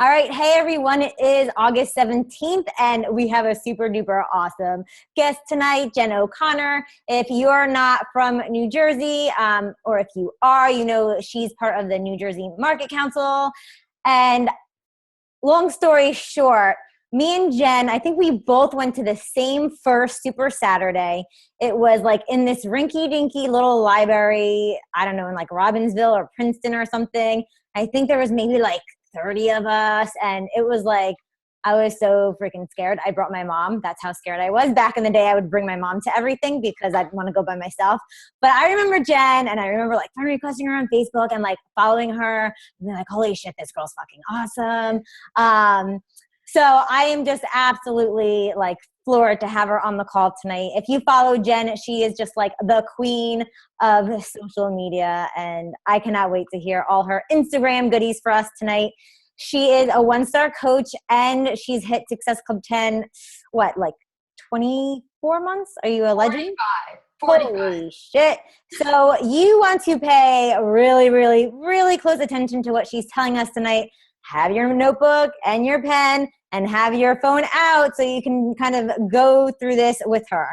All right. Hey, everyone. It is August 17th, and we have a super duper awesome guest tonight, Jen O'Connor. If you're not from New Jersey, or if you are, you know she's part of the New Jersey Market Council. And long story short, me and Jen, I think we both went to the same first Super Saturday. It was like in this rinky-dinky little library, I don't know, in like Robbinsville or Princeton or something. I think there was maybe like 30 of us, and it was like, I was so freaking scared. I brought my mom. That's how scared I was. Back in the day, I would bring my mom to everything because I didn't want to go by myself. But I remember Jen, and I remember like friend requesting her on Facebook and like following her, and then like, holy shit, this girl's fucking awesome. So I am just absolutely like floored to have her on the call tonight. If you follow Jen, she is just like the queen of social media, and I cannot wait to hear all her Instagram goodies for us tonight. She is a one-star coach, and she's hit Success Club 10, like 24 months? Are you a legend? 45. Holy shit. So you want to pay really, really, really close attention to what she's telling us tonight. Have your notebook and your pen and have your phone out so you can kind of go through this with her.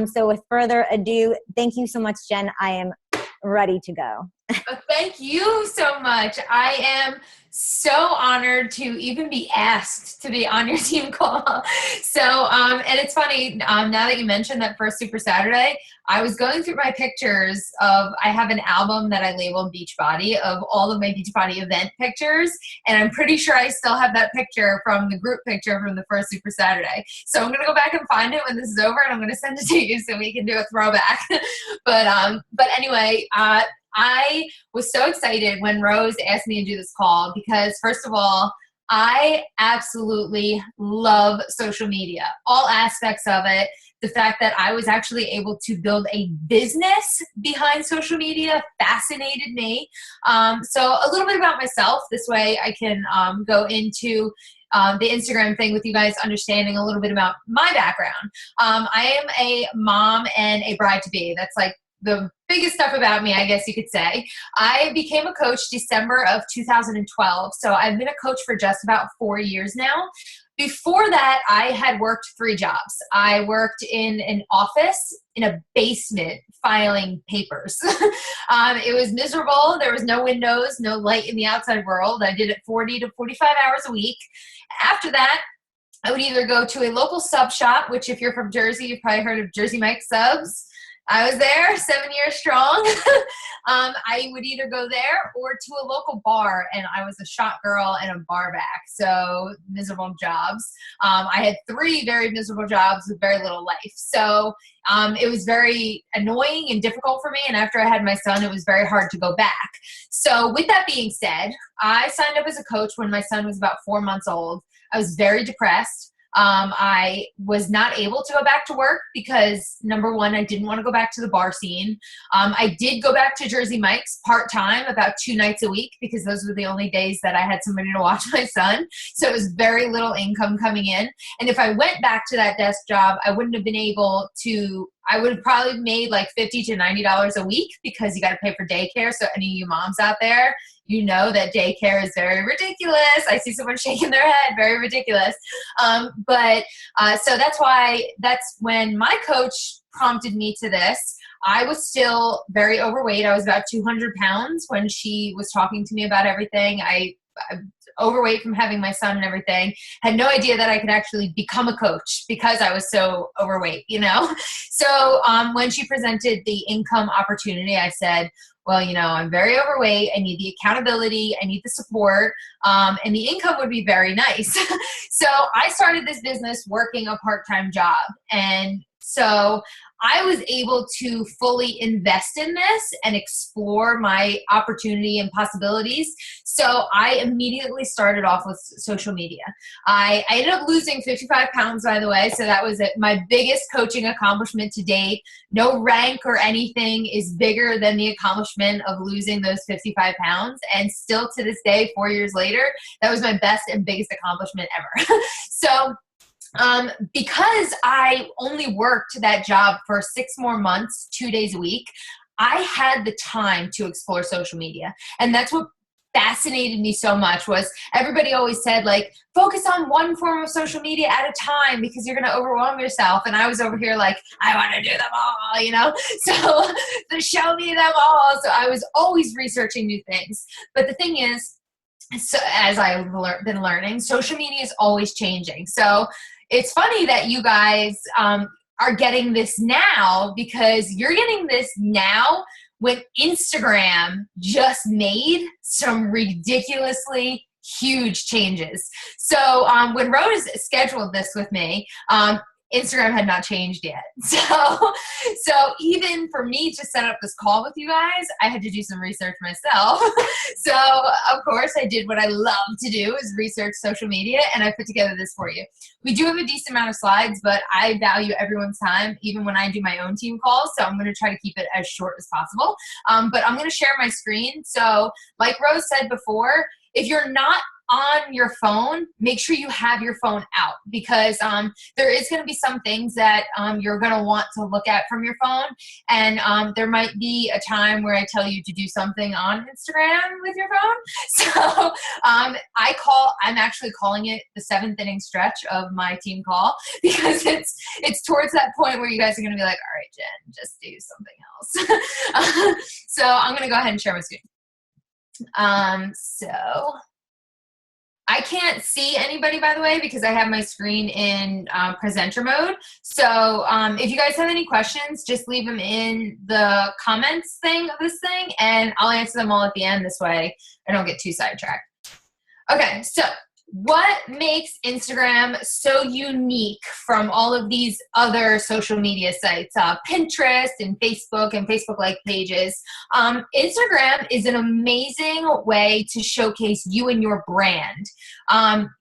So with further ado, thank you so much, Jen. I am ready to go. Thank you so much. I am so honored to even be asked to be on your team call. So, and it's funny, now that you mentioned that first Super Saturday, I was going through my pictures I have an album that I labeled Beachbody of all of my Beachbody event pictures. And I'm pretty sure I still have that picture from the group picture from the first Super Saturday. So I'm going to go back and find it when this is over, and I'm going to send it to you so we can do a throwback. But anyway, I was so excited when Rose asked me to do this call because, first of all, I absolutely love social media, all aspects of it. The fact that I was actually able to build a business behind social media fascinated me. So a little bit about myself. This way I can go into the Instagram thing with you guys, understanding a little bit about my background. I am a mom and a bride-to-be. That's like the biggest stuff about me, I guess you could say. I became a coach December of 2012. So I've been a coach for just about 4 years now. Before that, I had worked 3 jobs. I worked in an office in a basement filing papers. It was miserable. There was no windows, no light in the outside world. I did it 40 to 45 hours a week. After that, I would either go to a local sub shop, which if you're from Jersey, you've probably heard of Jersey Mike Subs. I was there 7 years strong. I would either go there or to a local bar, and I was a shot girl and a bar back. So miserable jobs. I had 3 very miserable jobs with very little life. So it was very annoying and difficult for me. And after I had my son, it was very hard to go back. So with that being said, I signed up as a coach when my son was about 4 months old. I was very depressed. I was not able to go back to work because, number one, I didn't want to go back to the bar scene. I did go back to Jersey Mike's part-time about 2 nights a week because those were the only days that I had somebody to watch my son. So it was very little income coming in. And if I went back to that desk job, I wouldn't have been able to I would have probably made like $50 to $90 a week because you got to pay for daycare. So any of you moms out there, you know that daycare is very ridiculous. I see someone shaking their head, very ridiculous. So that's when my coach prompted me to this. I was still very overweight. I was about 200 pounds when she was talking to me about everything. I overweight from having my son and everything, had no idea that I could actually become a coach because I was so overweight, So when she presented the income opportunity, I said, well, I'm very overweight. I need the accountability. I need the support. And the income would be very nice. So I started this business working a part-time job. And so I was able to fully invest in this and explore my opportunity and possibilities. So I immediately started off with social media. I ended up losing 55 pounds, by the way. So that was my biggest coaching accomplishment to date. No rank or anything is bigger than the accomplishment of losing those 55 pounds. And still to this day, 4 years later, that was my best and biggest accomplishment ever. So because I only worked that job for 6 more months, 2 days a week, I had the time to explore social media. And that's what fascinated me so much was everybody always said, like, focus on one form of social media at a time because you're going to overwhelm yourself. And I was over here like, I want to do them all, you know? So show me them all. So I was always researching new things. But the thing is, so as I've been learning, social media is always changing. So it's funny that you guys are getting this now, because you're getting this now when Instagram just made some ridiculously huge changes. So when Rose scheduled this with me, Instagram had not changed yet. So even for me to set up this call with you guys, I had to do some research myself. So of course I did what I love to do, is research social media, and I put together this for you. We do have a decent amount of slides, but I value everyone's time, even when I do my own team calls. So I'm going to try to keep it as short as possible. But I'm going to share my screen. So like Rose said before, if you're not on your phone, make sure you have your phone out, because there is going to be some things that you're going to want to look at from your phone. And there might be a time where I tell you to do something on Instagram with your phone. So I'm actually calling it the 7th inning stretch of my team call, because it's towards that point where you guys are going to be like, all right, Jen, just do something else. So I'm going to go ahead and share my screen. So I can't see anybody, by the way, because I have my screen in presenter mode. So if you guys have any questions, just leave them in the comments thing of this thing, and I'll answer them all at the end. This way I don't get too sidetracked. Okay, so what makes Instagram so unique from all of these other social media sites, Pinterest and Facebook-like pages? Instagram is an amazing way to showcase you and your brand.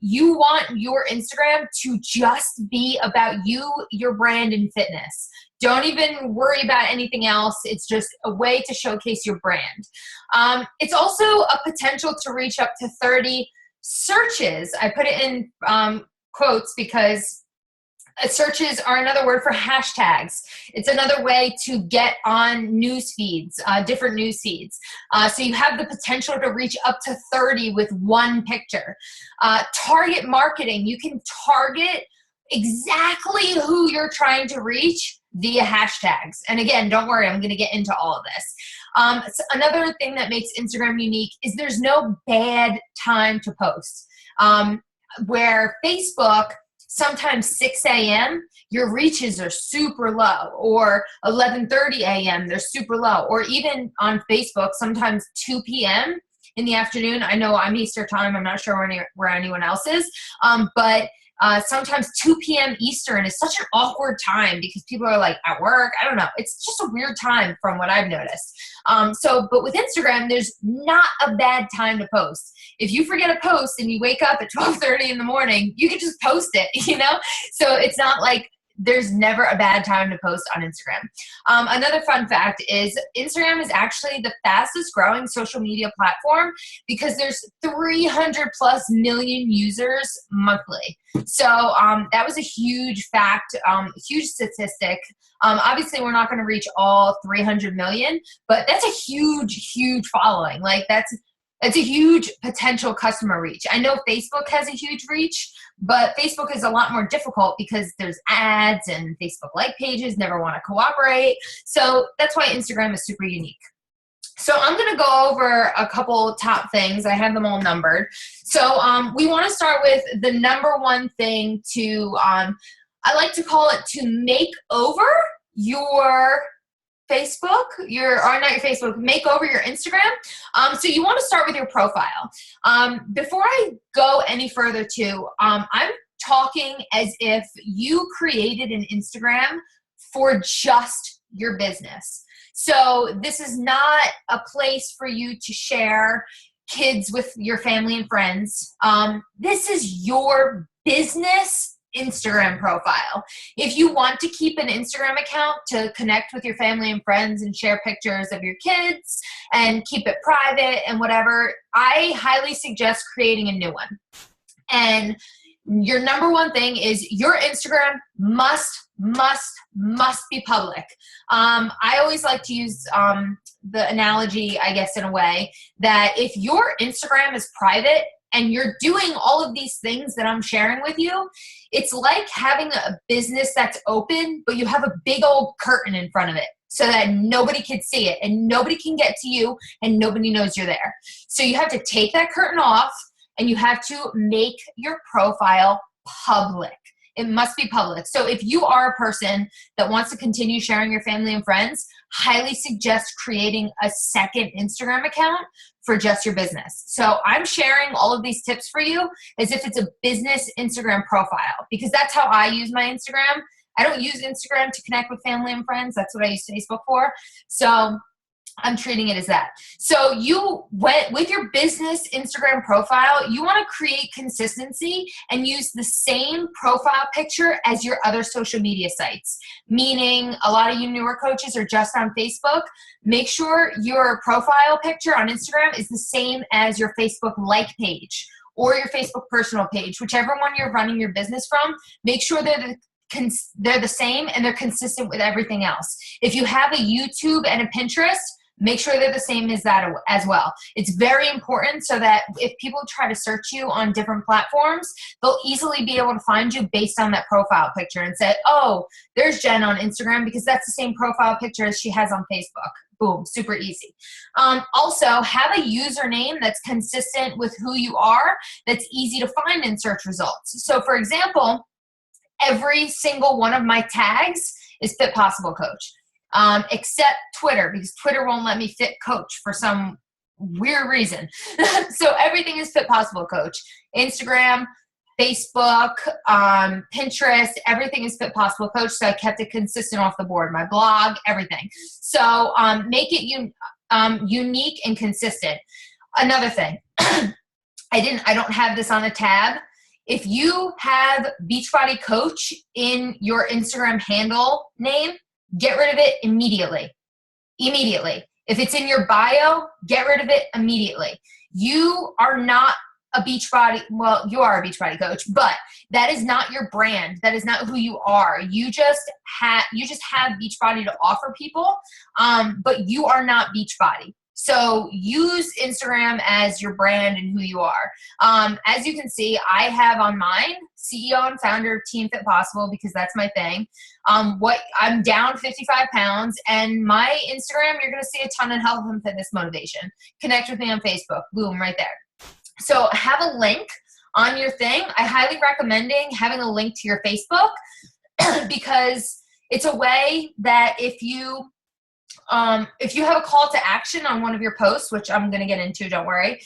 You want your Instagram to just be about you, your brand, and fitness. Don't even worry about anything else. It's just a way to showcase your brand. It's also a potential to reach up to 30 searches. I put it in quotes because searches are another word for hashtags. It's another way to get on news feeds, different news feeds. So you have the potential to reach up to 30 with one picture. Target marketing. You can target exactly who you're trying to reach via hashtags. And again, don't worry, I'm going to get into all of this. So another thing that makes Instagram unique is there's no bad time to post. Where Facebook, sometimes 6 a.m., your reaches are super low, or 11:30 a.m., they're super low, or even on Facebook, sometimes 2 p.m. in the afternoon. I know I'm Easter time. I'm not sure where anyone else is, but sometimes 2 p.m. Eastern is such an awkward time because people are like at work. I don't know. It's just a weird time from what I've noticed. But with Instagram, there's not a bad time to post. If you forget a post and you wake up at 12:30 in the morning, you can just post it, you know? So it's not like there's never a bad time to post on Instagram. Another fun fact is Instagram is actually the fastest growing social media platform because there's 300 plus million users monthly. So that was a huge fact, huge statistic. Obviously, we're not going to reach all 300 million, but that's a huge, huge following. Like that's a huge potential customer reach. I know Facebook has a huge reach, but Facebook is a lot more difficult because there's ads and Facebook-like pages never want to cooperate. So that's why Instagram is super unique. So I'm going to go over a couple top things. I have them all numbered. So we want to start with the number one thing to, I like to call it to make over your Facebook, make over your Instagram. So you want to start with your profile. Before I go any further too, I'm talking as if you created an Instagram for just your business. So this is not a place for you to share kids with your family and friends. This is your business Instagram profile. If you want to keep an Instagram account to connect with your family and friends and share pictures of your kids and keep it private and whatever, I highly suggest creating a new one. And your number one thing is your Instagram must be public. I always like to use the analogy, I guess, in a way that if your Instagram is private and you're doing all of these things that I'm sharing with you, it's like having a business that's open, but you have a big old curtain in front of it so that nobody can see it and nobody can get to you and nobody knows you're there. So you have to take that curtain off and you have to make your profile public. It must be public. So if you are a person that wants to continue sharing your family and friends, highly suggest creating a second Instagram account for just your business. So I'm sharing all of these tips for you as if it's a business Instagram profile, because that's how I use my Instagram. I don't use Instagram to connect with family and friends. That's what I use Facebook for. So I'm treating it as that. So you went with your business Instagram profile, you want to create consistency and use the same profile picture as your other social media sites. Meaning a lot of you newer coaches are just on Facebook. Make sure your profile picture on Instagram is the same as your Facebook like page or your Facebook personal page, whichever one you're running your business from. Make sure they're the same and they're consistent with everything else. If you have a YouTube and a Pinterest, make sure they're the same as that as well. It's very important so that if people try to search you on different platforms, they'll easily be able to find you based on that profile picture and say, oh, there's Jen on Instagram because that's the same profile picture as she has on Facebook. Boom, super easy. Also, have a username that's consistent with who you are, that's easy to find in search results. So for example, every single one of my tags is Fit Possible Coach. Except Twitter, because Twitter won't let me fit coach for some weird reason. So everything is Fit Possible Coach. Instagram, Facebook, Pinterest, everything is Fit Possible Coach. So I kept it consistent off the board. My blog, everything. So make it unique and consistent. Another thing, I don't have this on a tab. If you have Beachbody Coach in your Instagram handle name, get rid of it immediately. Immediately. If it's in your bio, get rid of it immediately. You are not a Beachbody, well, you are a Beachbody Coach, but that is not your brand. That is not who you are. You just have Beachbody to offer people, but you are not Beachbody. So use Instagram as your brand and who you are. As you can see, I have on mine, CEO and founder of Team Fit Possible, because that's my thing. I'm down 55 pounds, and my Instagram, you're going to see a ton of health and fitness motivation. Connect with me on Facebook. Boom, right there. So have a link on your thing. I highly recommending having a link to your Facebook because it's a way that if you have a call to action on one of your posts, which I'm going to get into, don't worry,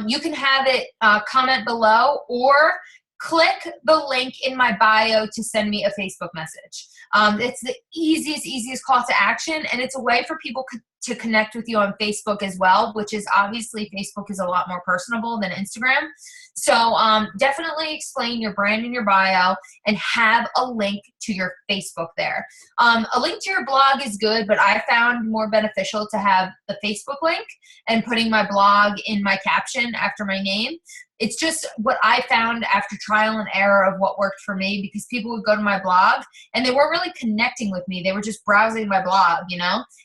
you can have it comment below or click the link in my bio to send me a Facebook message. It's the easiest call to action, and it's a way for people to connect with you on Facebook as well, which is obviously Facebook is a lot more personable than Instagram. So definitely explain your brand in your bio and have a link to your Facebook there. A link to your blog is good, but I found more beneficial to have the Facebook link and putting my blog in my caption after my name. It's just what I found after trial and error of what worked for me, because people would go to my blog and they weren't really connecting with me. They were just browsing my blog,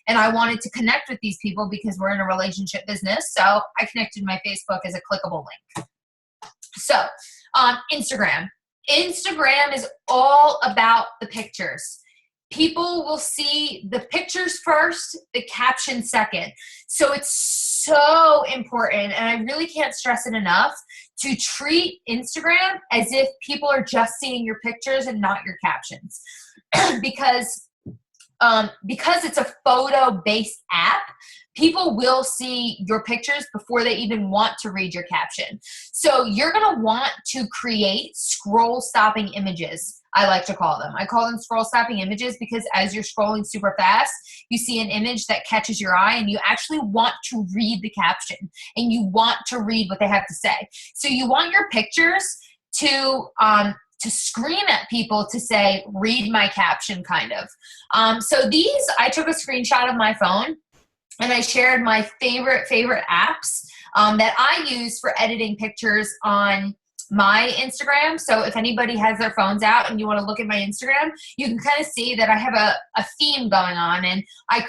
and I wanted to connect with these people because we're in a relationship business. So I connected my Facebook as a clickable link. So Instagram. Instagram is all about the pictures. People will see the pictures first, the caption second. So it's so important, and I really can't stress it enough, to treat Instagram as if people are just seeing your pictures and not your captions. because it's a photo-based app, people will see your pictures before they even want to read your caption. So you're going to want to create scroll-stopping images, I like to call them. I call them scroll-stopping images because as you're scrolling super fast, you see an image that catches your eye and you actually want to read the caption and you want to read what they have to say. So you want your pictures to scream at people to say, read my caption, kind of. So these, I took a screenshot of my phone and I shared my favorite apps that I use for editing pictures on my Instagram. So if anybody has their phones out and you want to look at my Instagram, you can kind of see that I have a theme going on, and I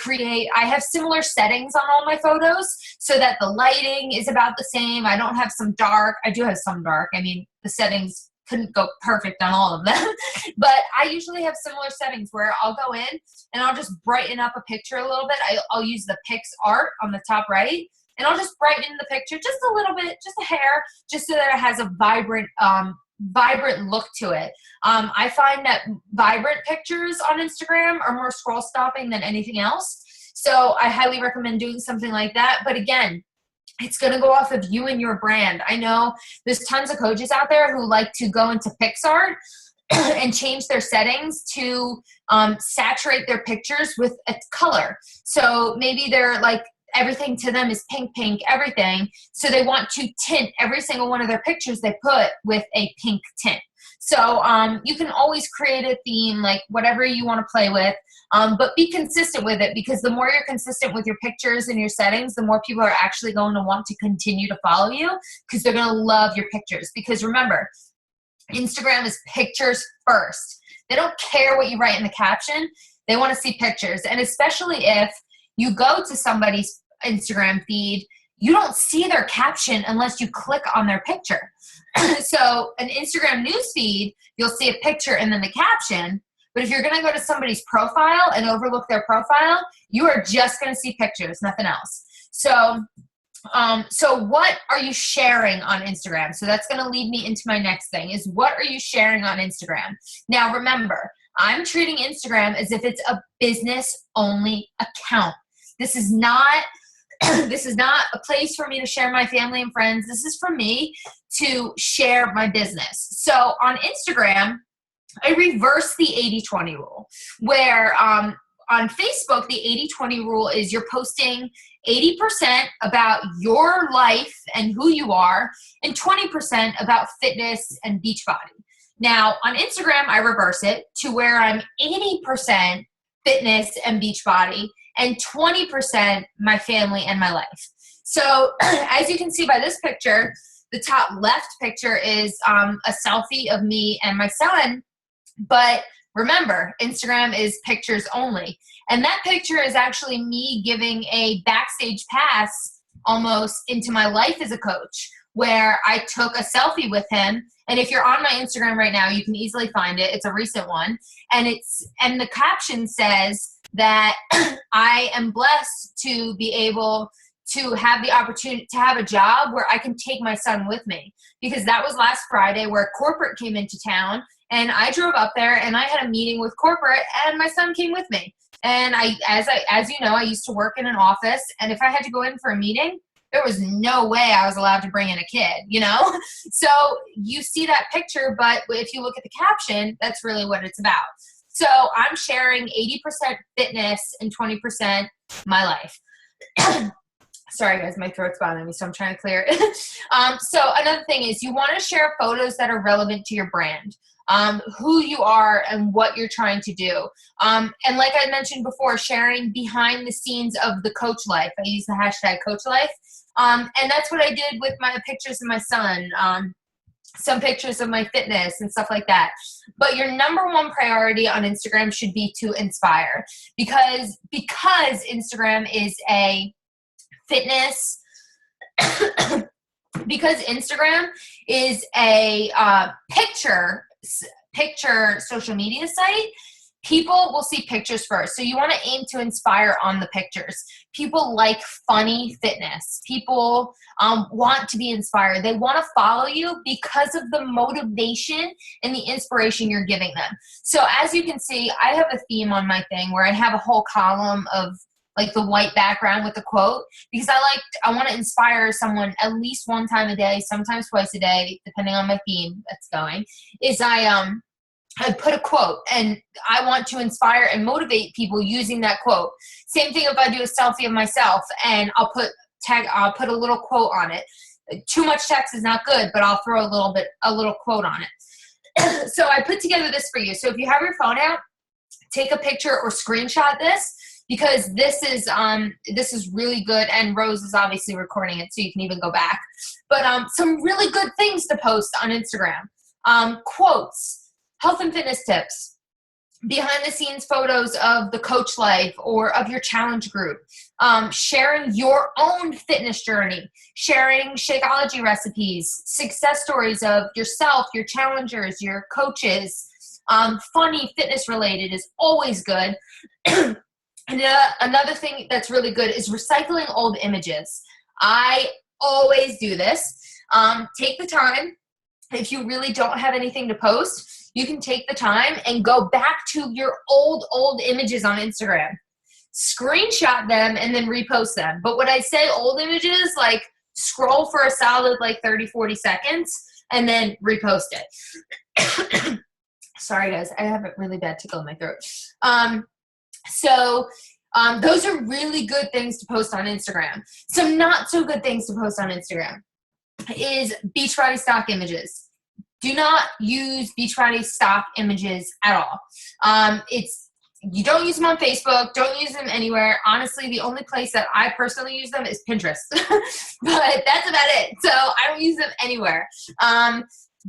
have similar settings on all my photos so that the lighting is about the same. I don't have some dark. I do have some dark. I mean, the settings couldn't go perfect on all of them, but I usually have similar settings where I'll go in and I'll just brighten up a picture a little bit. I'll use the Pix art on the top right, and I'll just brighten the picture just a little bit, just a hair, just so that it has a vibrant look to it. I find that vibrant pictures on Instagram are more scroll stopping than anything else. So I highly recommend doing something like that. But again, it's going to go off of you and your brand. I know there's tons of coaches out there who like to go into PixArt and change their settings to saturate their pictures with a color. So maybe they're like, everything to them is pink, everything. So they want to tint every single one of their pictures they put with a pink tint. So you can always create a theme, like whatever you want to play with, but be consistent with it, because the more you're consistent with your pictures and your settings, the more people are actually going to want to continue to follow you, because they're going to love your pictures. Because remember, Instagram is pictures first. They don't care what you write in the caption. They want to see pictures. And especially if you go to somebody's Instagram feed, you don't see their caption unless you click on their picture. So an Instagram news feed, you'll see a picture and then the caption. But if you're going to go to somebody's profile and overlook their profile, you are just going to see pictures, nothing else. So what are you sharing on Instagram? So that's going to lead me into my next thing, is what are you sharing on Instagram? Now, remember, I'm treating Instagram as if it's a business-only account. This is not a place for me to share my family and friends. This is for me to share my business. So on Instagram, I reverse the 80-20 rule, where on Facebook, the 80-20 rule is you're posting 80% about your life and who you are, and 20% about fitness and Beachbody. Now, on Instagram, I reverse it to where I'm 80% fitness and Beachbody, and 20% my family and my life. So as you can see by this picture, the top left picture is a selfie of me and my son. But remember, Instagram is pictures only. And that picture is actually me giving a backstage pass almost into my life as a coach, where I took a selfie with him. And if you're on my Instagram right now, you can easily find it. It's a recent one. And the caption says that I am blessed to be able to have the opportunity to have a job where I can take my son with me. Because that was last Friday, where corporate came into town, and I drove up there and I had a meeting with corporate, and my son came with me. And as you know, I used to work in an office, and if I had to go in for a meeting, there was no way I was allowed to bring in a kid, you know? So you see that picture, but if you look at the caption, that's really what it's about. So I'm sharing 80% fitness and 20% my life. Sorry guys, my throat's bothering me, so I'm trying to clear it. So another thing is, you want to share photos that are relevant to your brand, who you are and what you're trying to do. And like I mentioned before, sharing behind the scenes of the coach life. I use the hashtag coach life. And that's what I did with my pictures of my son, some pictures of my fitness and stuff like that. But your number one priority on Instagram should be to inspire, because Instagram is a fitness because Instagram is a picture social media site. People will see pictures first. So you want to aim to inspire on the pictures. People like funny fitness. People want to be inspired. They want to follow you because of the motivation and the inspiration you're giving them. So as you can see, I have a theme on my thing where I have a whole column of like the white background with the quote, because I want to inspire someone at least one time a day, sometimes twice a day, depending on my theme that's going, is I put a quote, and I want to inspire and motivate people using that quote. Same thing if I do a selfie of myself and I'll put a little quote on it. Too much text is not good, but I'll throw a little quote on it. So I put together this for you. So if you have your phone out, take a picture or screenshot this. because this is really good, and Rose is obviously recording it, so you can even go back. But some really good things to post on Instagram. Quotes, health and fitness tips, behind the scenes photos of the coach life or of your challenge group, sharing your own fitness journey, sharing Shakeology recipes, success stories of yourself, your challengers, your coaches. Funny fitness related is always good. And another thing that's really good is recycling old images. I always do this. Take the time. If you really don't have anything to post, you can take the time and go back to your old images on Instagram. Screenshot them and then repost them. But when I say old images, like scroll for a solid like 30, 40 seconds and then repost it. Sorry guys, I have a really bad tickle in my throat. Those are really good things to post on Instagram. Some not so good things to post on Instagram is Beachbody stock images. Do not use Beachbody stock images at all. You don't use them on Facebook. Don't use them anywhere. Honestly, the only place that I personally use them is Pinterest. But that's about it. So I don't use them anywhere.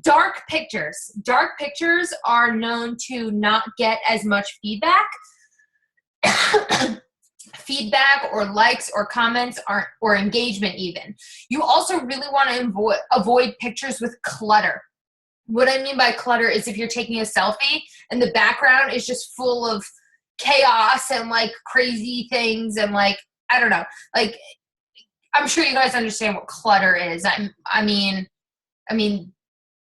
Dark pictures. Dark pictures are known to not get as much feedback. Feedback or likes or comments or engagement even. You also really want to avoid pictures with clutter. What I mean by clutter is if you're taking a selfie and the background is just full of chaos and like crazy things and like, I don't know, like I'm sure you guys understand what clutter is. I mean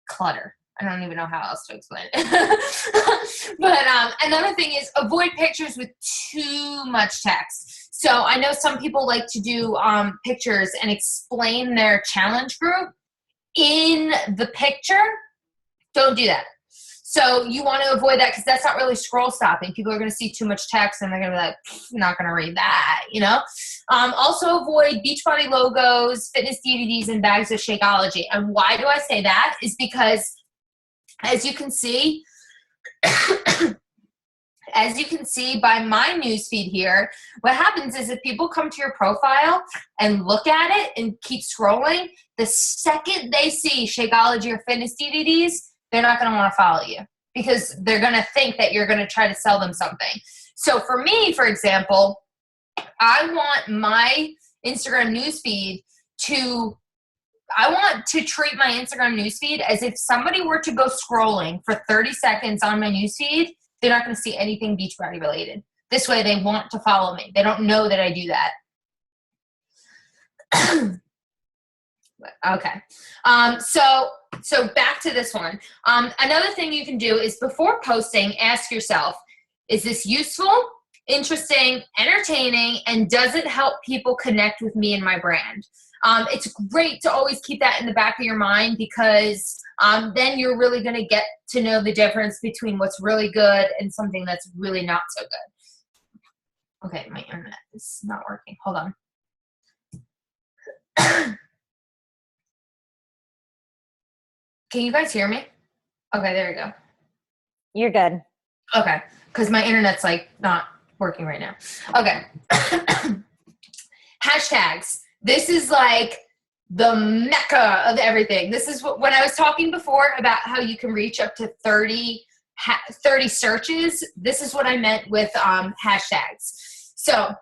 clutter. I don't even know how else to explain it. But another thing is avoid pictures with too much text. So I know some people like to do pictures and explain their challenge group in the picture. Don't do that. So you want to avoid that because that's not really scroll stopping. People are going to see too much text and they're going to be like, not going to read that, you know? Also avoid Beachbody logos, fitness DVDs, and bags of Shakeology. And why do I say that? Is because as you can see, by my newsfeed here, what happens is if people come to your profile and look at it and keep scrolling, the second they see Shakeology or fitness DVDs, they're not going to want to follow you because they're going to think that you're going to try to sell them something. So for me, for example, I want my Instagram newsfeed I want to treat my Instagram newsfeed as if somebody were to go scrolling for 30 seconds on my newsfeed, they're not going to see anything Beachbody related. This way they want to follow me. They don't know that I do that. Okay. So back to this one. Another thing you can do is before posting, ask yourself, is this useful, interesting, entertaining, and does it help people connect with me and my brand? It's great to always keep that in the back of your mind because then you're really going to get to know the difference between what's really good and something that's really not so good. Okay, my internet is not working. Hold on. Can you guys hear me? Okay, there we go. You're good. Okay, because my internet's like not working right now. Okay. Hashtags. This is like the mecca of everything. This is when I was talking before about how you can reach up to 30 searches. This is what I meant with hashtags. So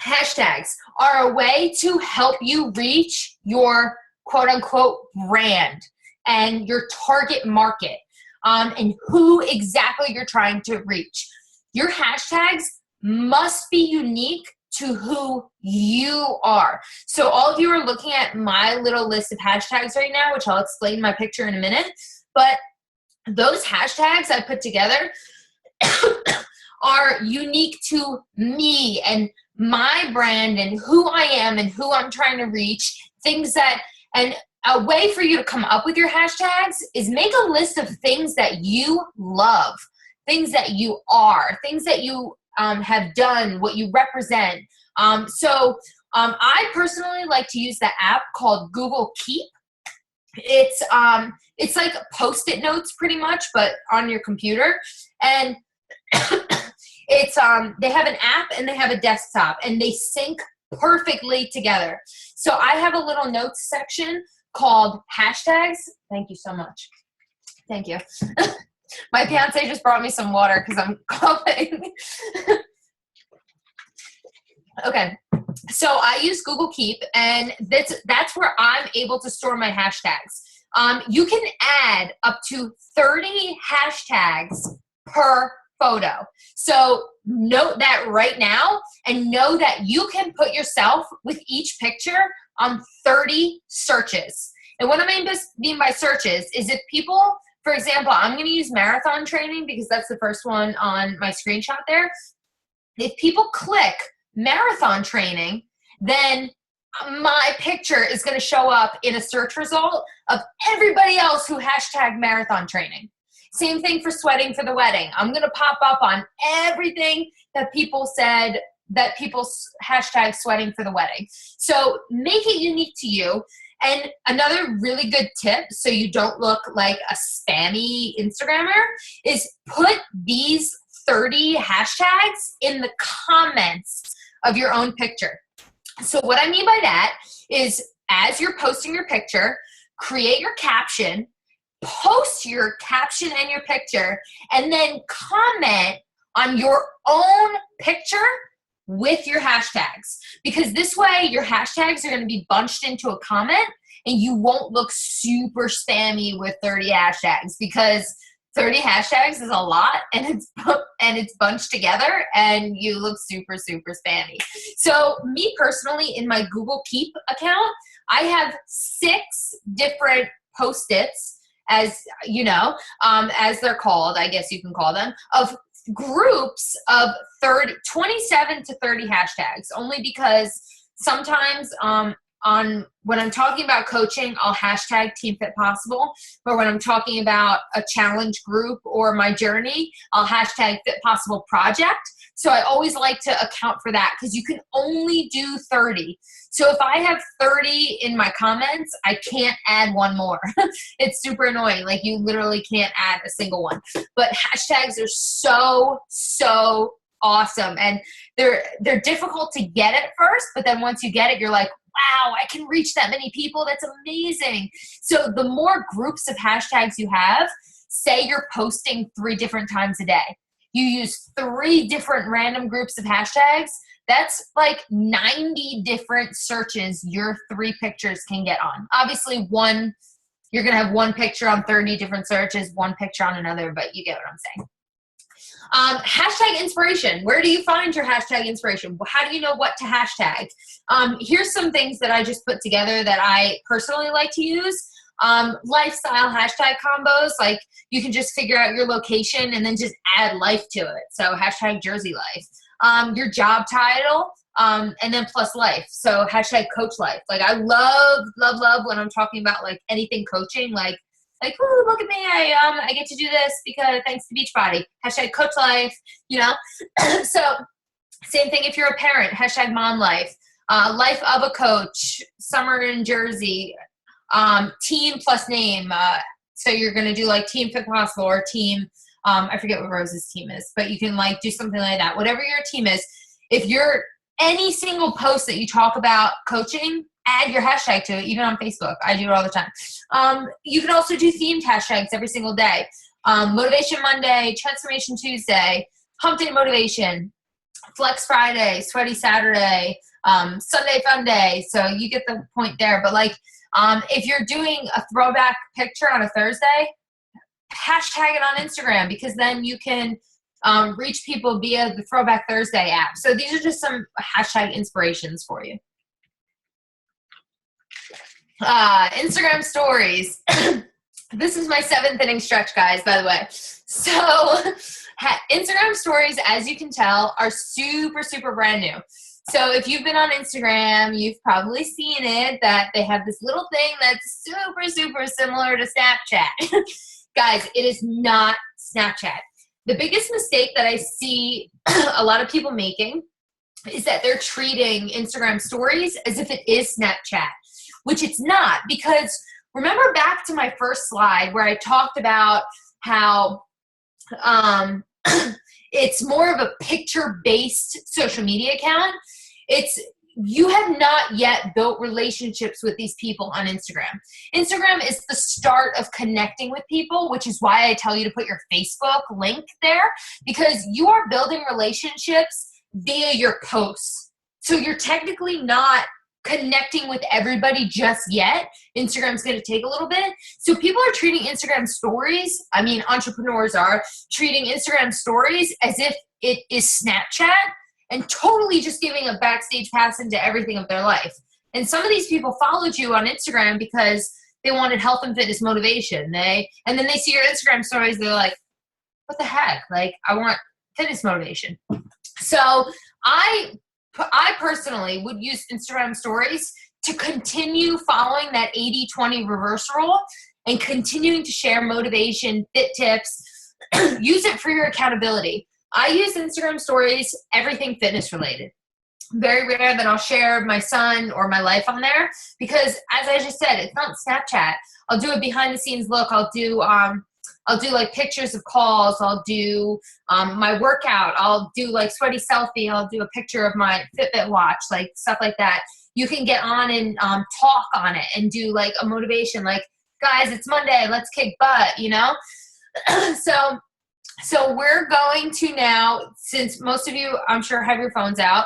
hashtags are a way to help you reach your quote unquote brand and your target market and who exactly you're trying to reach. Your hashtags must be unique to who you are. So all of you are looking at my little list of hashtags right now, which I'll explain in my picture in a minute. But those hashtags I put together are unique to me and my brand and who I am and who I'm trying to reach. Things that, and a way for you to come up with your hashtags is make a list of things that you love, things that you are, things that you have done, what you represent. I personally like to use the app called Google Keep. It's like Post-it notes pretty much, but on your computer. And It's they have an app and they have a desktop, and they sync perfectly together. So I have a little notes section called hashtags. Thank you so much. Thank you. My fiance just brought me some water because I'm coughing. Okay. So I use Google Keep, and that's where I'm able to store my hashtags. You can add up to 30 hashtags per photo. So note that right now, and know that you can put yourself with each picture on 30 searches. And what I mean by searches is if people, for example, I'm going to use marathon training because that's the first one on my screenshot there. If people click marathon training, then my picture is going to show up in a search result of everybody else who hashtag marathon training. Same thing for sweating for the wedding. I'm going to pop up on everything that people said, that people hashtag sweating for the wedding. So make it unique to you. And another really good tip, so you don't look like a spammy Instagrammer, is put these 30 hashtags in the comments of your own picture. So what I mean by that is, as you're posting your picture, create your caption, post your caption and your picture, and then comment on your own picture with your hashtags. Because this way your hashtags are going to be bunched into a comment, and you won't look super spammy with 30 hashtags, because 30 hashtags is a lot, and it's bunched together, and you look super, super spammy. So me personally, in my Google Keep account, I have 6 different post-its, as you know, as they're called, I guess you can call them, of groups of 27 to 30 hashtags, only because sometimes when I'm talking about coaching, I'll hashtag Team Fit Possible. But when I'm talking about a challenge group or my journey, I'll hashtag Fit Possible Project. So I always like to account for that, because you can only do 30. So if I have 30 in my comments, I can't add one more. It's super annoying. Like, you literally can't add a single one. But hashtags are so awesome. And they're difficult to get at first, but then once you get it, you're like, wow, I can reach that many people. That's amazing. So the more groups of hashtags you have, say you're posting 3 different times a day, you use 3 different random groups of hashtags, that's like 90 different searches your 3 pictures can get on. Obviously, you're going to have 1 picture on 30 different searches, 1 picture on another, but you get what I'm saying. Hashtag inspiration. Where do you find your hashtag inspiration? How do you know what to hashtag? Here's some things that I just put together that I personally like to use. Lifestyle hashtag combos, like you can just figure out your location and then just add life to it. So hashtag Jersey life. Your job title, and then plus life. So hashtag coach life. Like, I love when I'm talking about like anything coaching, like, ooh, look at me, I get to do this because thanks to Beachbody. Hashtag coach life, you know? So same thing if you're a parent, hashtag mom life. Life of a coach, summer in Jersey, team plus name. So you're going to do like Team Fit Possible or team, I forget what Rose's team is, but you can like do something like that. Whatever your team is, if you're any single post that you talk about coaching, add your hashtag to it, even on Facebook. I do it all the time. You can also do themed hashtags every single day. Motivation Monday, Transformation Tuesday, Hump Day Motivation, Flex Friday, Sweaty Saturday, Sunday Fun Day. So you get the point there. But like, if you're doing a throwback picture on a Thursday, hashtag it on Instagram, because then you can reach people via the Throwback Thursday app. So these are just some hashtag inspirations for you. Instagram stories. This is my 7th inning stretch, guys, by the way. So Instagram stories, as you can tell, are super, super brand new. So if you've been on Instagram, you've probably seen it, that they have this little thing that's super, super similar to Snapchat. Guys, it is not Snapchat. The biggest mistake that I see a lot of people making is that they're treating Instagram stories as if it is Snapchat, which it's not. Because remember back to my first slide where I talked about how it's more of a picture-based social media account. You have not yet built relationships with these people on Instagram. Instagram is the start of connecting with people, which is why I tell you to put your Facebook link there, because you are building relationships via your posts. So you're technically not connecting with everybody just yet. Instagram's going to take a little bit. So people are treating Instagram stories, entrepreneurs are treating Instagram stories as if it is Snapchat, and totally just giving a backstage pass into everything of their life. And some of these people followed you on Instagram because they wanted health and fitness motivation. And then they see your Instagram stories, they're like, what the heck? Like, I want fitness motivation. So I personally would use Instagram stories to continue following that 80-20 reverse rule and continuing to share motivation, fit tips. Use it for your accountability. I use Instagram stories, everything fitness related. Very rare that I'll share my son or my life on there because, as I just said, it's not Snapchat. I'll do a behind the scenes look. I'll do like pictures of calls. I'll do my workout. I'll do like sweaty selfie. I'll do a picture of my Fitbit watch, like stuff like that. You can get on and talk on it and do like a motivation, like, guys, it's Monday, let's kick butt, So we're going to now, since most of you, I'm sure, have your phones out,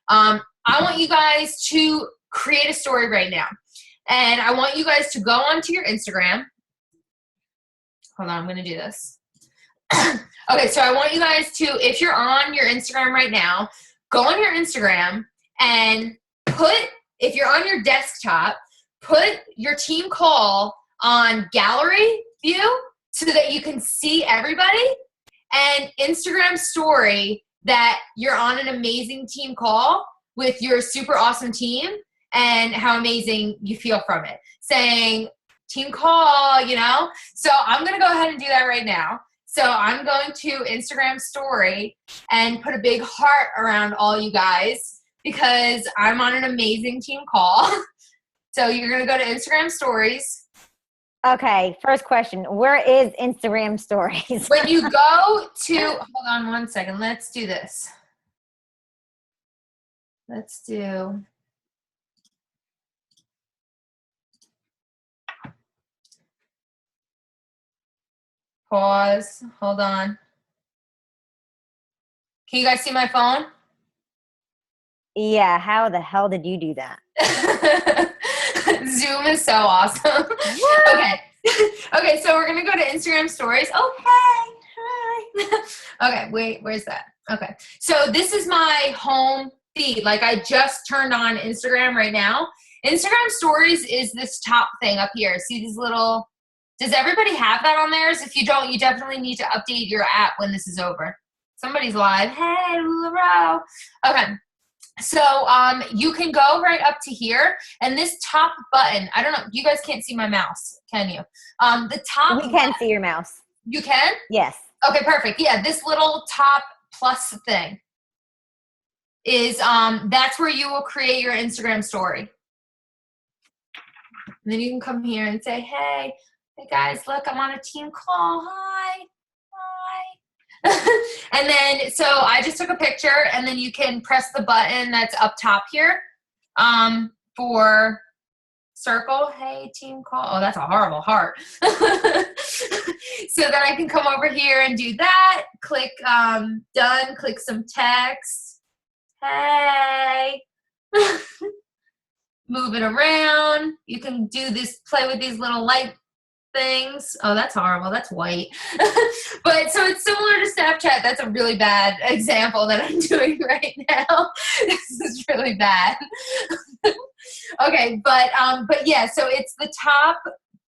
I want you guys to create a story right now. And I want you guys to go onto your Instagram. Hold on, I'm going to do this. Okay, so I want you guys to, if you're on your Instagram right now, go on your Instagram and if you're on your desktop, put your team call on gallery view so that you can see everybody, and Instagram story that you're on an amazing team call with your super awesome team and how amazing you feel from it. Saying, team call, So I'm going to go ahead and do that right now. So I'm going to Instagram story and put a big heart around all you guys because I'm on an amazing team call. So you're going to go to Instagram stories. Okay, first question. Where is Instagram stories? When you go to, hold on one second. Let's do this. Let's do. Pause. Hold on. Can you guys see my phone? Yeah, how the hell did you do that? Zoom is so awesome. Okay. Okay, so we're going to go to Instagram stories. Oh, hey. Hi. Okay, wait, where's that? Okay. So this is my home feed. Like, I just turned on Instagram right now. Instagram stories is this top thing up here. See these little, does everybody have that on theirs? If you don't, you definitely need to update your app when this is over. Somebody's live. Hey, Lularoe. Okay. So you can go right up to here, and this top button, I don't know, you guys can't see my mouse, can you? The top We can see your mouse. You can? Yes. Okay, perfect. Yeah, this little top plus thing is that's where you will create your Instagram story. And then you can come here and say, hey guys, look, I'm on a team call. Hi. And then, so I just took a picture, and then you can press the button that's up top here for circle. Hey, team call. Oh, that's a horrible heart. So then I can come over here and do that. Click done. Click some text. Hey. Move it around. You can do this, play with these little light things. Oh, that's horrible. That's white. But so it's similar to Snapchat. That's a really bad example that I'm doing right now. This is really bad. Okay, but yeah, so it's the top,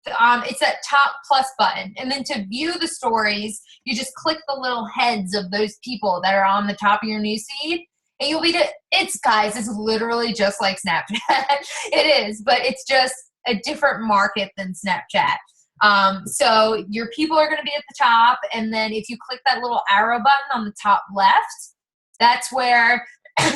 it's that top plus button. And then to view the stories, you just click the little heads of those people that are on the top of your newsfeed. And you'll be it's literally just like Snapchat. It is, but it's just a different market than Snapchat. So your people are going to be at the top, and then if you click that little arrow button on the top left, that's where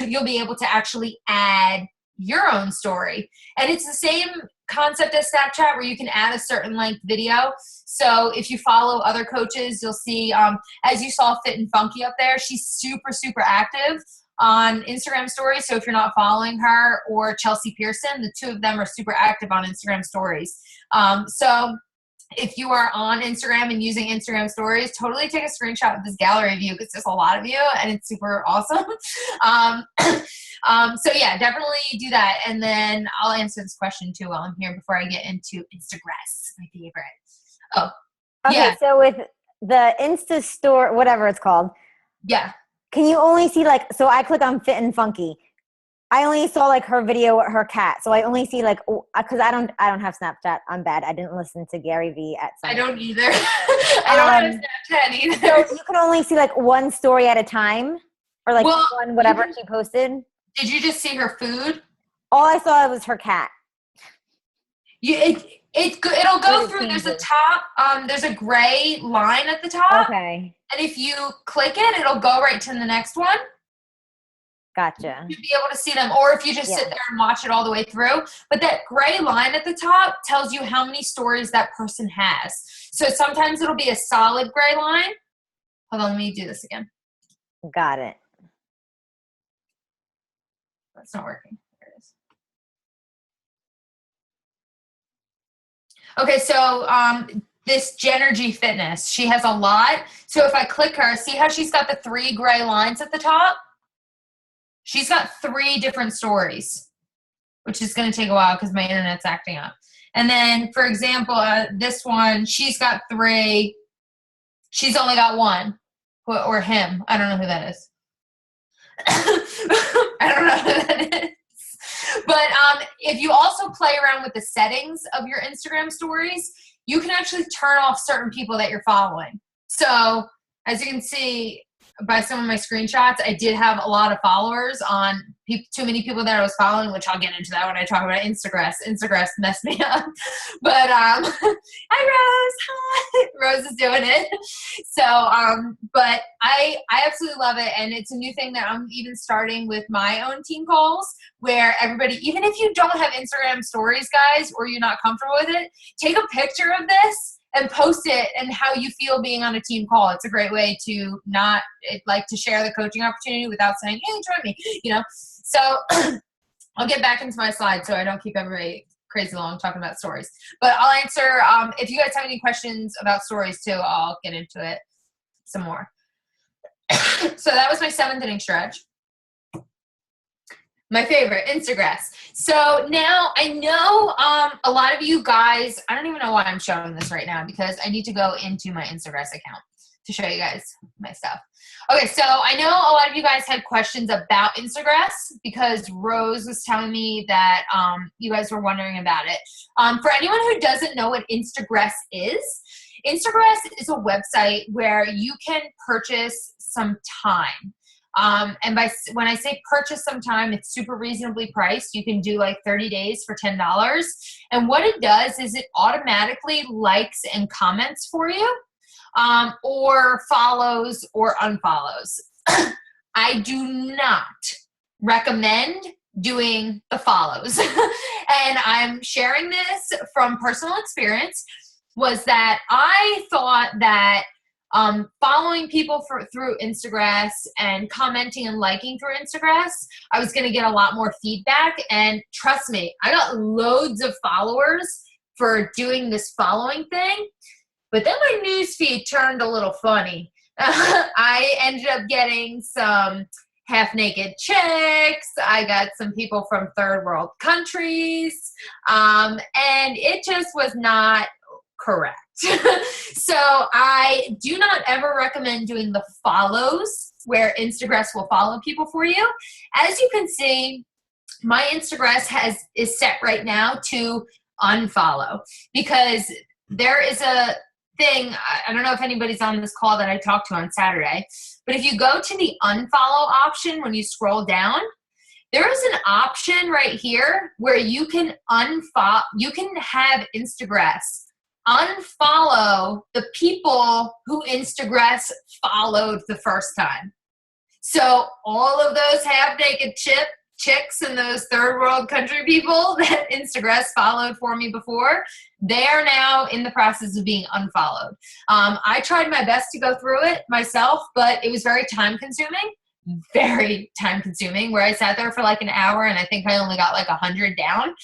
you'll be able to actually add your own story. And it's the same concept as Snapchat where you can add a certain length video. So if you follow other coaches, you'll see, as you saw Fit and Funky up there, she's super, super active on Instagram stories. So if you're not following her, or Chelsea Pearson, the two of them are super active on Instagram stories. So if you are on Instagram and using Instagram stories, totally take a screenshot of this gallery view because there's a lot of you and it's super awesome. So yeah, definitely do that. And then I'll answer this question too while I'm here before I get into Instagram, my favorite. Oh, okay. Yeah. So with the Insta store, whatever it's called. Yeah. Can you only see so I click on Fit and Funky. I only saw her video with her cat. So I only see cause I don't have Snapchat. I'm bad. I didn't listen to Gary Vee at some. I don't either. I don't have Snapchat either. So you can only see one story at a time or one, whatever she posted. Did you just see her food? All I saw was her cat. It'll go through. There's a top. There's a gray line at the top. Okay. And if you click it, it'll go right to the next one. Gotcha. You'll be able to see them, or if you just sit there and watch it all the way through. But that gray line at the top tells you how many stories that person has. So sometimes it'll be a solid gray line. Hold on, let me do this again. Got it. That's not working. There it is. Okay, so this Genergy Fitness, she has a lot. So if I click her, see how she's got the 3 gray lines at the top? She's got 3 different stories, which is going to take a while because my internet's acting up. And then, for example, this one, she's got 3. She's only got 1. Or him. I don't know who that is. I don't know who that is. But if you also play around with the settings of your Instagram stories, you can actually turn off certain people that you're following. So, as you can see by some of my screenshots, I did have a lot of followers on too many people that I was following, which I'll get into that when I talk about Instagram. Instagram messed me up. But, hi, Rose. Hi. Rose is doing it. So, but I absolutely love it. And it's a new thing that I'm even starting with my own team calls where everybody, even if you don't have Instagram stories, guys, or you're not comfortable with it, take a picture of this and post it and how you feel being on a team call. It's a great way to to share the coaching opportunity without saying, hey, join me, So I'll get back into my slides so I don't keep everybody crazy long talking about stories. But I'll answer, if you guys have any questions about stories too, I'll get into it some more. So that was my 7th inning stretch. My favorite, Instagram. So now I know a lot of you guys, I don't even know why I'm showing this right now because I need to go into my Instagram account to show you guys my stuff. Okay, so I know a lot of you guys had questions about Instagram because Rose was telling me that you guys were wondering about it. For anyone who doesn't know what Instagram is a website where you can purchase some time. And when I say purchase some time, it's super reasonably priced. You can do 30 days for $10. And what it does is it automatically likes and comments for you, or follows or unfollows. I do not recommend doing the follows. And I'm sharing this from personal experience, was that I thought that following people through Instagram and commenting and liking through Instagram, I was going to get a lot more feedback. And trust me, I got loads of followers for doing this following thing. But then my newsfeed turned a little funny. I ended up getting some half-naked chicks. I got some people from third world countries. And it just was not correct. So I do not ever recommend doing the follows where Instagram will follow people for you. As you can see, my Instagram is set right now to unfollow because there is a thing. I don't know if anybody's on this call that I talked to on Saturday, but if you go to the unfollow option when you scroll down, there is an option right here where you can have Instagram unfollow the people who Instagram followed the first time. So all of those half-naked chicks and those third world country people that Instagram followed for me before, they are now in the process of being unfollowed. I tried my best to go through it myself, but it was very time consuming. Very time consuming, where I sat there for like an hour and I think I only got like 100 down,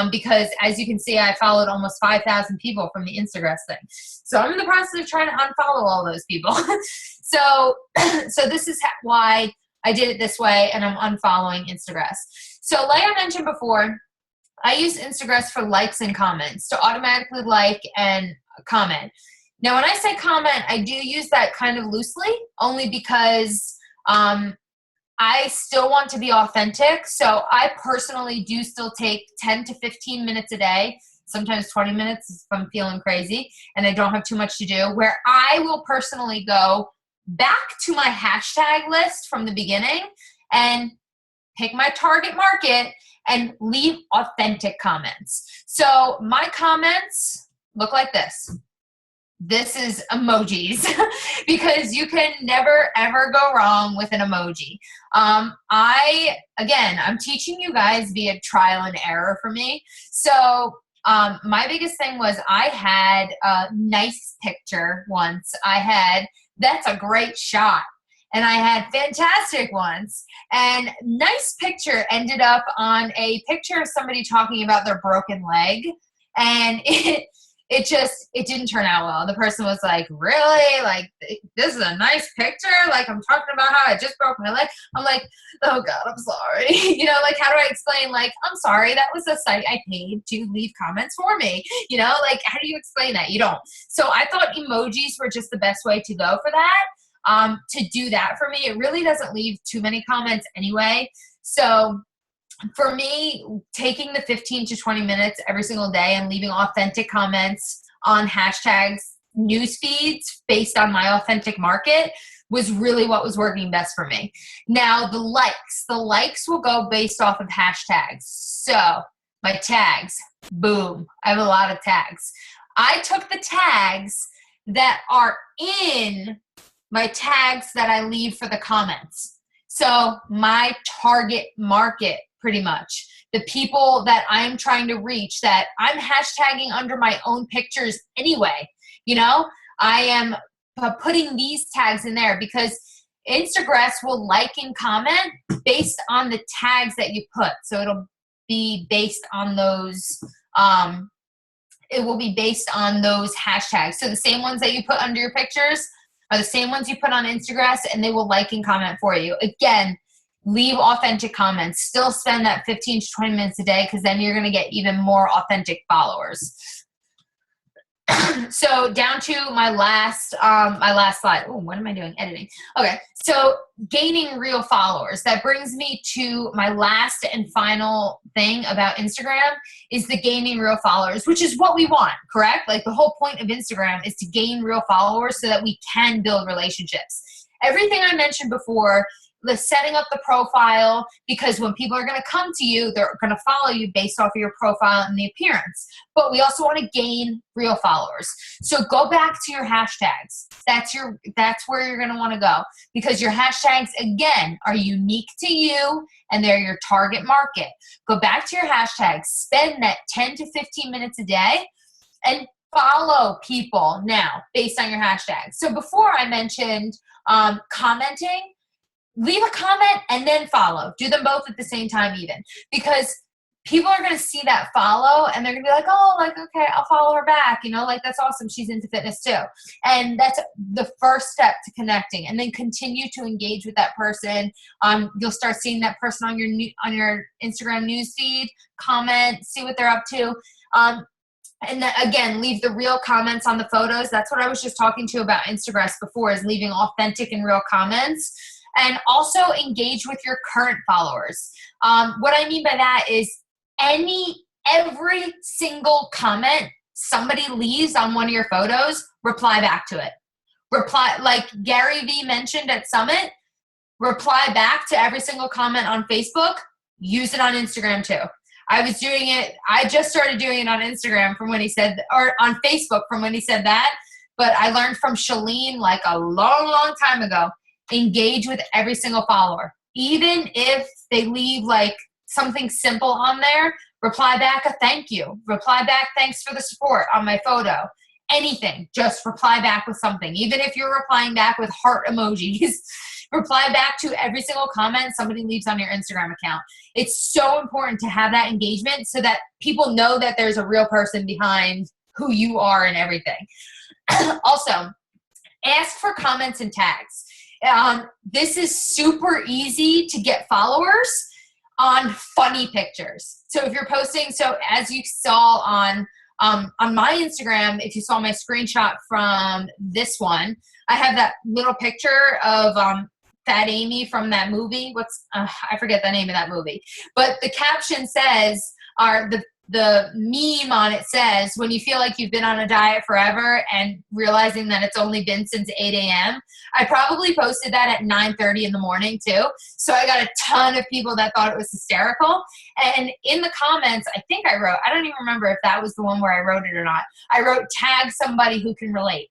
because as you can see, I followed almost 5,000 people from the Instagram thing. So I'm in the process of trying to unfollow all those people. So this is why I did it this way, and I'm unfollowing Instagram. So like I mentioned before, I use Instagram for likes and comments, to automatically like and comment. Now when I say comment, I do use that kind of loosely, only because I still want to be authentic. So I personally do still take 10 to 15 minutes a day, sometimes 20 minutes if I'm feeling crazy and I don't have too much to do, where I will personally go back to my hashtag list from the beginning and pick my target market and leave authentic comments. So my comments look like this. This is emojis because you can never ever go wrong with an emoji. I'm teaching you guys via trial and error for me. So my biggest thing was I had a nice picture once. I had, that's a great shot. And I had fantastic ones. And nice picture ended up on a picture of somebody talking about their broken leg. And it didn't turn out well. The person was like, really? Like, this is a nice picture? Like, I'm talking about how I just broke my leg. I'm like, oh God, I'm sorry. You know, like, how do I explain? Like, I'm sorry, that was a site I paid to leave comments for me. You know, like, how do you explain that? You don't. So I thought emojis were just the best way to go for that. To do that for me, it really doesn't leave too many comments anyway. So for me, taking the 15 to 20 minutes every single day and leaving authentic comments on hashtags, news feeds based on my authentic market was really what was working best for me. Now, the likes will go based off of hashtags. So my tags, boom, I have a lot of tags. I took the tags that are in my tags that I leave for the comments. So my target market, pretty much, the people that I'm trying to reach, that I'm hashtagging under my own pictures anyway. You know, I am putting these tags in there because Instagram will like and comment based on the tags that you put. So it'll be based on those, it will be based on those hashtags. So the same ones that you put under your pictures are the same ones you put on Instagram, and they will like and comment for you. Again, leave authentic comments. Still spend that 15 to 20 minutes a day, because then you're going to get even more authentic followers. So down to my last slide. Oh, what am I doing? Editing. Okay. So gaining real followers. That brings me to my last and final thing about Instagram is the gaining real followers, which is what we want, correct? Like, the whole point of Instagram is to gain real followers so that we can build relationships. Everything I mentioned before, the setting up the profile, because when people are going to come to you, they're going to follow you based off of your profile and the appearance. But we also want to gain real followers. So go back to your hashtags. That's where you're going to want to go, because your hashtags, again, are unique to you and they're your target market. Go back to your hashtags, spend that 10 to 15 minutes a day and follow people now based on your hashtags. So before I mentioned commenting, leave a comment and then follow. Do them both at the same time even. Because people are going to see that follow and they're going to be like, oh, like, okay, I'll follow her back. You know, like, that's awesome. She's into fitness too. And that's the first step to connecting. And then continue to engage with that person. You'll start seeing that person on your Instagram newsfeed, comment, see what they're up to. And then, again, leave the real comments on the photos. That's what I was just talking to about Instagram before, is leaving authentic and real comments. And also engage with your current followers. What I mean by that is every single comment somebody leaves on one of your photos, reply back to it. Reply, like Gary Vee mentioned at Summit, reply back to every single comment on Facebook. Use it on Instagram too. I just started doing it on Instagram from when he said, or on Facebook from when he said that. But I learned from Shalene like a long, long time ago. Engage with every single follower. even if they leave like something simple on there, reply back a thank you. Reply back, thanks for the support on my photo. Anything, just reply back with something. Even if you're replying back with heart emojis, reply back to every single comment somebody leaves on your Instagram account. It's so important to have that engagement so that people know that there's a real person behind who you are and everything. Also, ask for comments and tags. This is super easy to get followers on funny pictures. So if you're posting, so as you saw on my Instagram, if you saw my screenshot from this one, I have that little picture of Fat Amy from that movie. I forget the name of that movie. But the caption says, the meme on it says, when you feel like you've been on a diet forever and realizing that it's only been since 8 a.m. I probably posted that at 9:30 in the morning too. So I got a ton of people that thought it was hysterical. And in the comments, I think I don't even remember if that was the one where I wrote it or not. I wrote, tag somebody who can relate.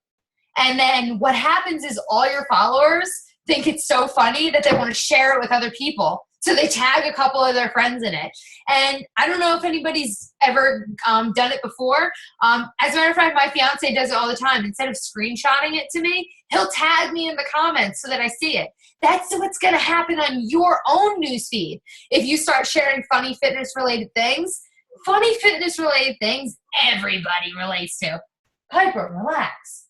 And then what happens is all your followers think it's so funny that they want to share it with other people. So they tag a couple of their friends in it. And I don't know if anybody's ever done it before. As a matter of fact, my fiance does it all the time. Instead of screenshotting it to me, he'll tag me in the comments so that I see it. That's what's going to happen on your own newsfeed. If you start sharing funny fitness-related things, everybody relates to. Piper, relax.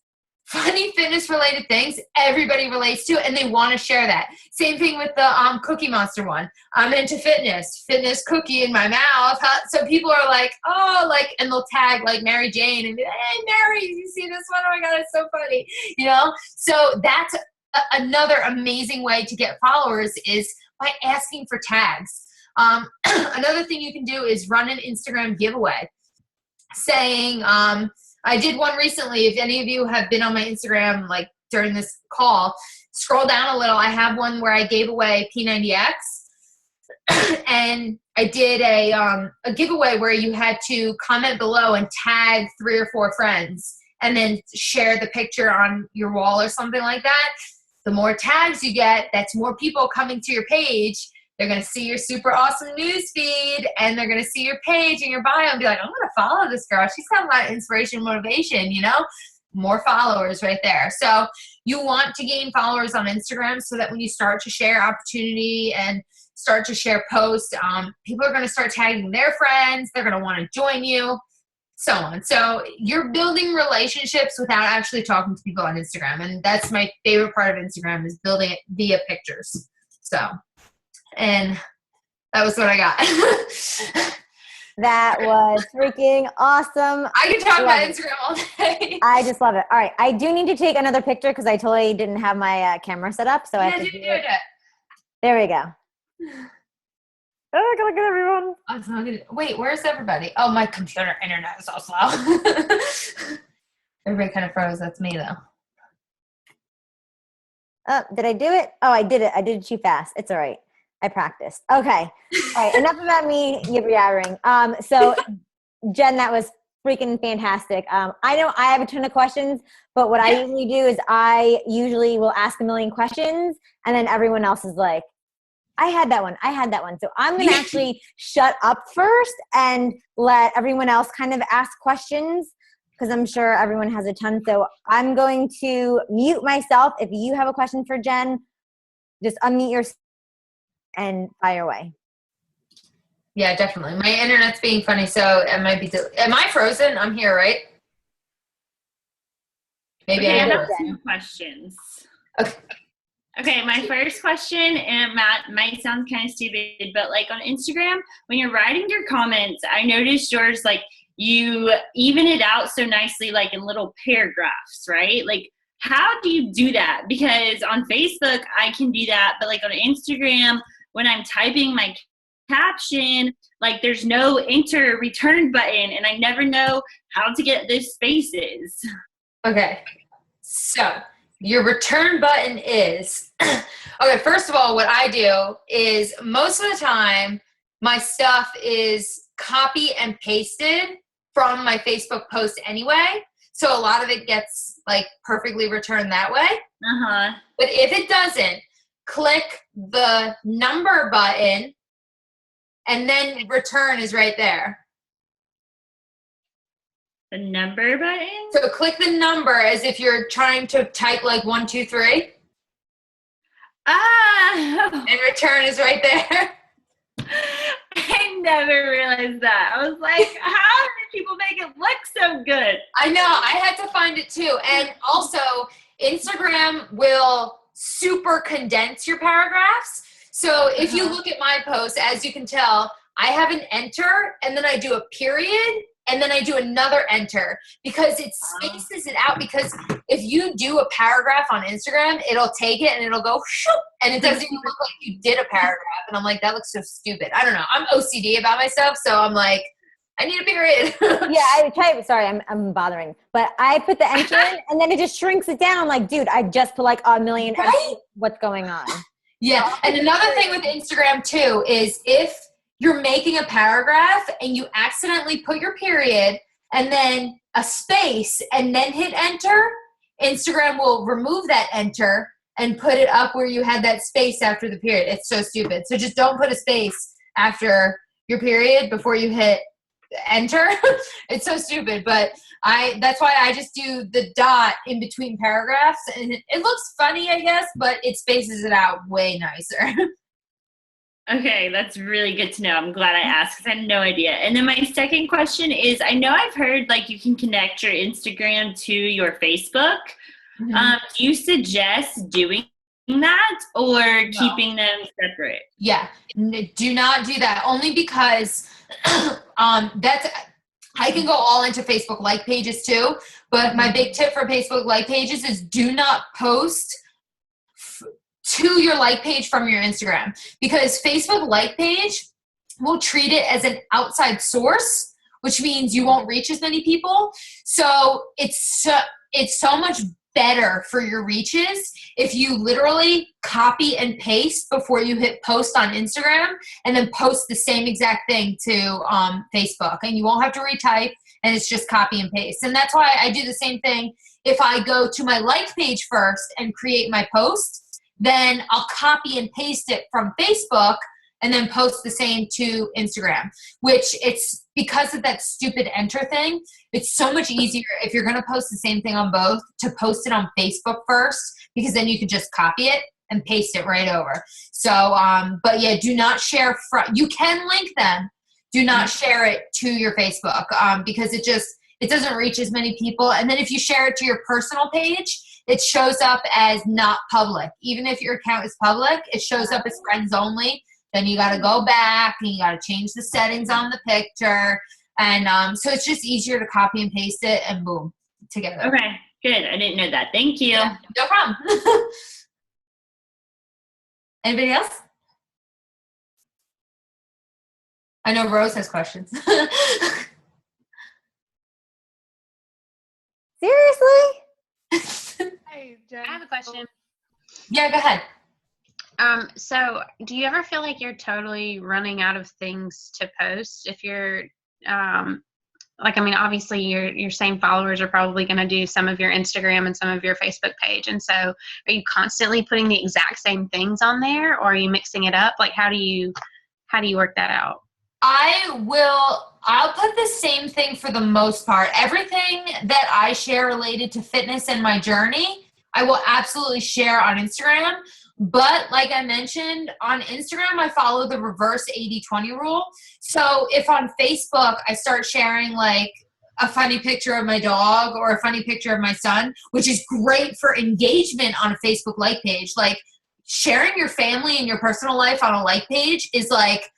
Funny fitness-related things everybody relates to, and they want to share that. Same thing with the Cookie Monster one. I'm into fitness cookie in my mouth. So people are like, oh, like, and they'll tag like Mary Jane and be like, hey, Mary, you see this one? Oh my God, it's so funny. You know? So that's another amazing way to get followers is by asking for tags. Another thing you can do is run an Instagram giveaway saying, I did one recently. If any of you have been on my Instagram, like during this call, scroll down a little. I have one where I gave away P90X, and I did a giveaway where you had to comment below and tag 3 or 4 friends, and then share the picture on your wall or something like that. The more tags you get, that's more people coming to your page. They're going to see your super awesome news feed, and they're going to see your page and your bio and be like, I'm going to follow this girl. She's got a lot of inspiration and motivation, you know? More followers right there. So you want to gain followers on Instagram so that when you start to share opportunity and start to share posts, people are going to start tagging their friends. They're going to want to join you, so on. So you're building relationships without actually talking to people on Instagram. And that's my favorite part of Instagram is building it via pictures. So... and that was what I got. That was freaking awesome. I can talk about Instagram all day. I just love it. All right. I do need to take another picture because I totally didn't have my camera set up. So I have to do it. There we go. Oh, look at everyone. Oh, it's not good. Wait, where's everybody? Oh, my computer internet is so slow. Everybody kind of froze. That's me, though. Oh, did I do it? Oh, I did it. I did it too fast. It's all right. I practiced. Okay. All right. Enough about me yabbering. So Jen, that was freaking fantastic. I know I have a ton of questions, but what I usually do is I usually will ask a million questions and then everyone else is like, I had that one. So I'm going to actually shut up first and let everyone else kind of ask questions because I'm sure everyone has a ton. So I'm going to mute myself. If you have a question for Jen, just unmute yourself and fire away. Yeah, definitely. My internet's being funny, so it might be. Am I frozen? I'm here, right? Maybe okay, I have 2 questions. Okay, my first question, and Matt might sound kind of stupid, but like on Instagram, when you're writing your comments, I noticed yours, like you even it out so nicely, like in little paragraphs, right? Like, how do you do that? Because on Facebook, I can do that, but like on Instagram, when I'm typing my caption, like there's no enter return button, and I never know how to get those spaces. Okay, so your return button is, okay, first of all, what I do is most of the time, my stuff is copy and pasted from my Facebook post anyway. So a lot of it gets like perfectly returned that way. Uh-huh. But if it doesn't, click the number button, and then return is right there. The number button? So click the number as if you're trying to type like 1, 2, 3. Ah! And return is right there. I never realized that. I was like, how did people make it look so good? I know. I had to find it too. And also, Instagram will super condense your paragraphs. So if you look at my post, as you can tell, I have an enter, and then I do a period, and then I do another enter, because it spaces it out. Because if you do a paragraph on Instagram, it'll take it and it'll go shoop, and it doesn't even look like you did a paragraph. And I'm like, that looks so stupid. I don't know. I'm OCD about myself, so I'm like, I need a period. Yeah, I type. Sorry, I'm bothering, but I put the enter in, and then it just shrinks it down. I'm like, dude, I just put like a million. Right? What's going on? Yeah, and another thing with Instagram too is if you're making a paragraph and you accidentally put your period and then a space and then hit enter, Instagram will remove that enter and put it up where you had that space after the period. It's so stupid. So just don't put a space after your period before you hit enter. It's so stupid, but that's why I just do the dot in between paragraphs, and it looks funny, I guess, but it spaces it out way nicer. Okay, that's really good to know. I'm glad I asked because I had no idea. And then my second question is, I know I've heard like you can connect your Instagram to your Facebook. Mm-hmm. Do you suggest doing that or keeping them separate? Yeah, do not do that. Only because I can go all into Facebook like pages too. But my big tip for Facebook like pages is do not post to your like page from your Instagram, because Facebook like page will treat it as an outside source, which means you won't reach as many people. So it's so much better for your reaches if you literally copy and paste before you hit post on Instagram, and then post the same exact thing to Facebook, and you won't have to retype, and it's just copy and paste. And that's why I do the same thing. If I go to my like page first and create my post, then I'll copy and paste it from Facebook and then post the same to Instagram, which it's because of that stupid enter thing. It's so much easier if you're going to post the same thing on both to post it on Facebook first, because then you can just copy it and paste it right over. So, but yeah, do not share. You can link them. Do not share it to your Facebook because it doesn't reach as many people. And then if you share it to your personal page, it shows up as not public. Even if your account is public, it shows up as friends only. Then you got to go back and you got to change the settings on the picture. And so it's just easier to copy and paste it and boom, together. Okay, good. I didn't know that. Thank you. Yeah, no problem. Anybody else? I know Rose has questions. Seriously? Hey, Jen. I have a question. Yeah, go ahead. So do you ever feel like you're totally running out of things to post if you're obviously your same followers are probably going to do some of your Instagram and some of your Facebook page, and so are you constantly putting the exact same things on there, or are you mixing it up? Like how do you work that out? I'll put the same thing for the most part. Everything that I share related to fitness and my journey, I will absolutely share on Instagram. But like I mentioned, on Instagram, I follow the reverse 80-20 rule. So if on Facebook, I start sharing like a funny picture of my dog or a funny picture of my son, which is great for engagement on a Facebook like page. Like sharing your family and your personal life on a like page is like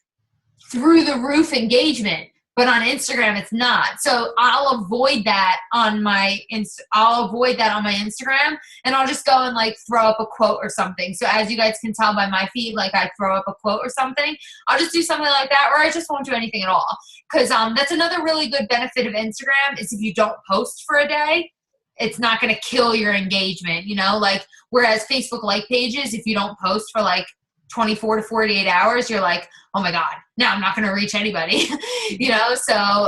through the roof engagement. But on Instagram, it's not. So I'll avoid that on my Instagram, and I'll just go and like throw up a quote or something. So as you guys can tell by my feed, like I throw up a quote or something. I'll just do something like that, or I just won't do anything at all. Because that's another really good benefit of Instagram is if you don't post for a day, it's not going to kill your engagement, like whereas Facebook like pages, if you don't post for like 24 to 48 hours, you're like, oh my God, now I'm not going to reach anybody, So,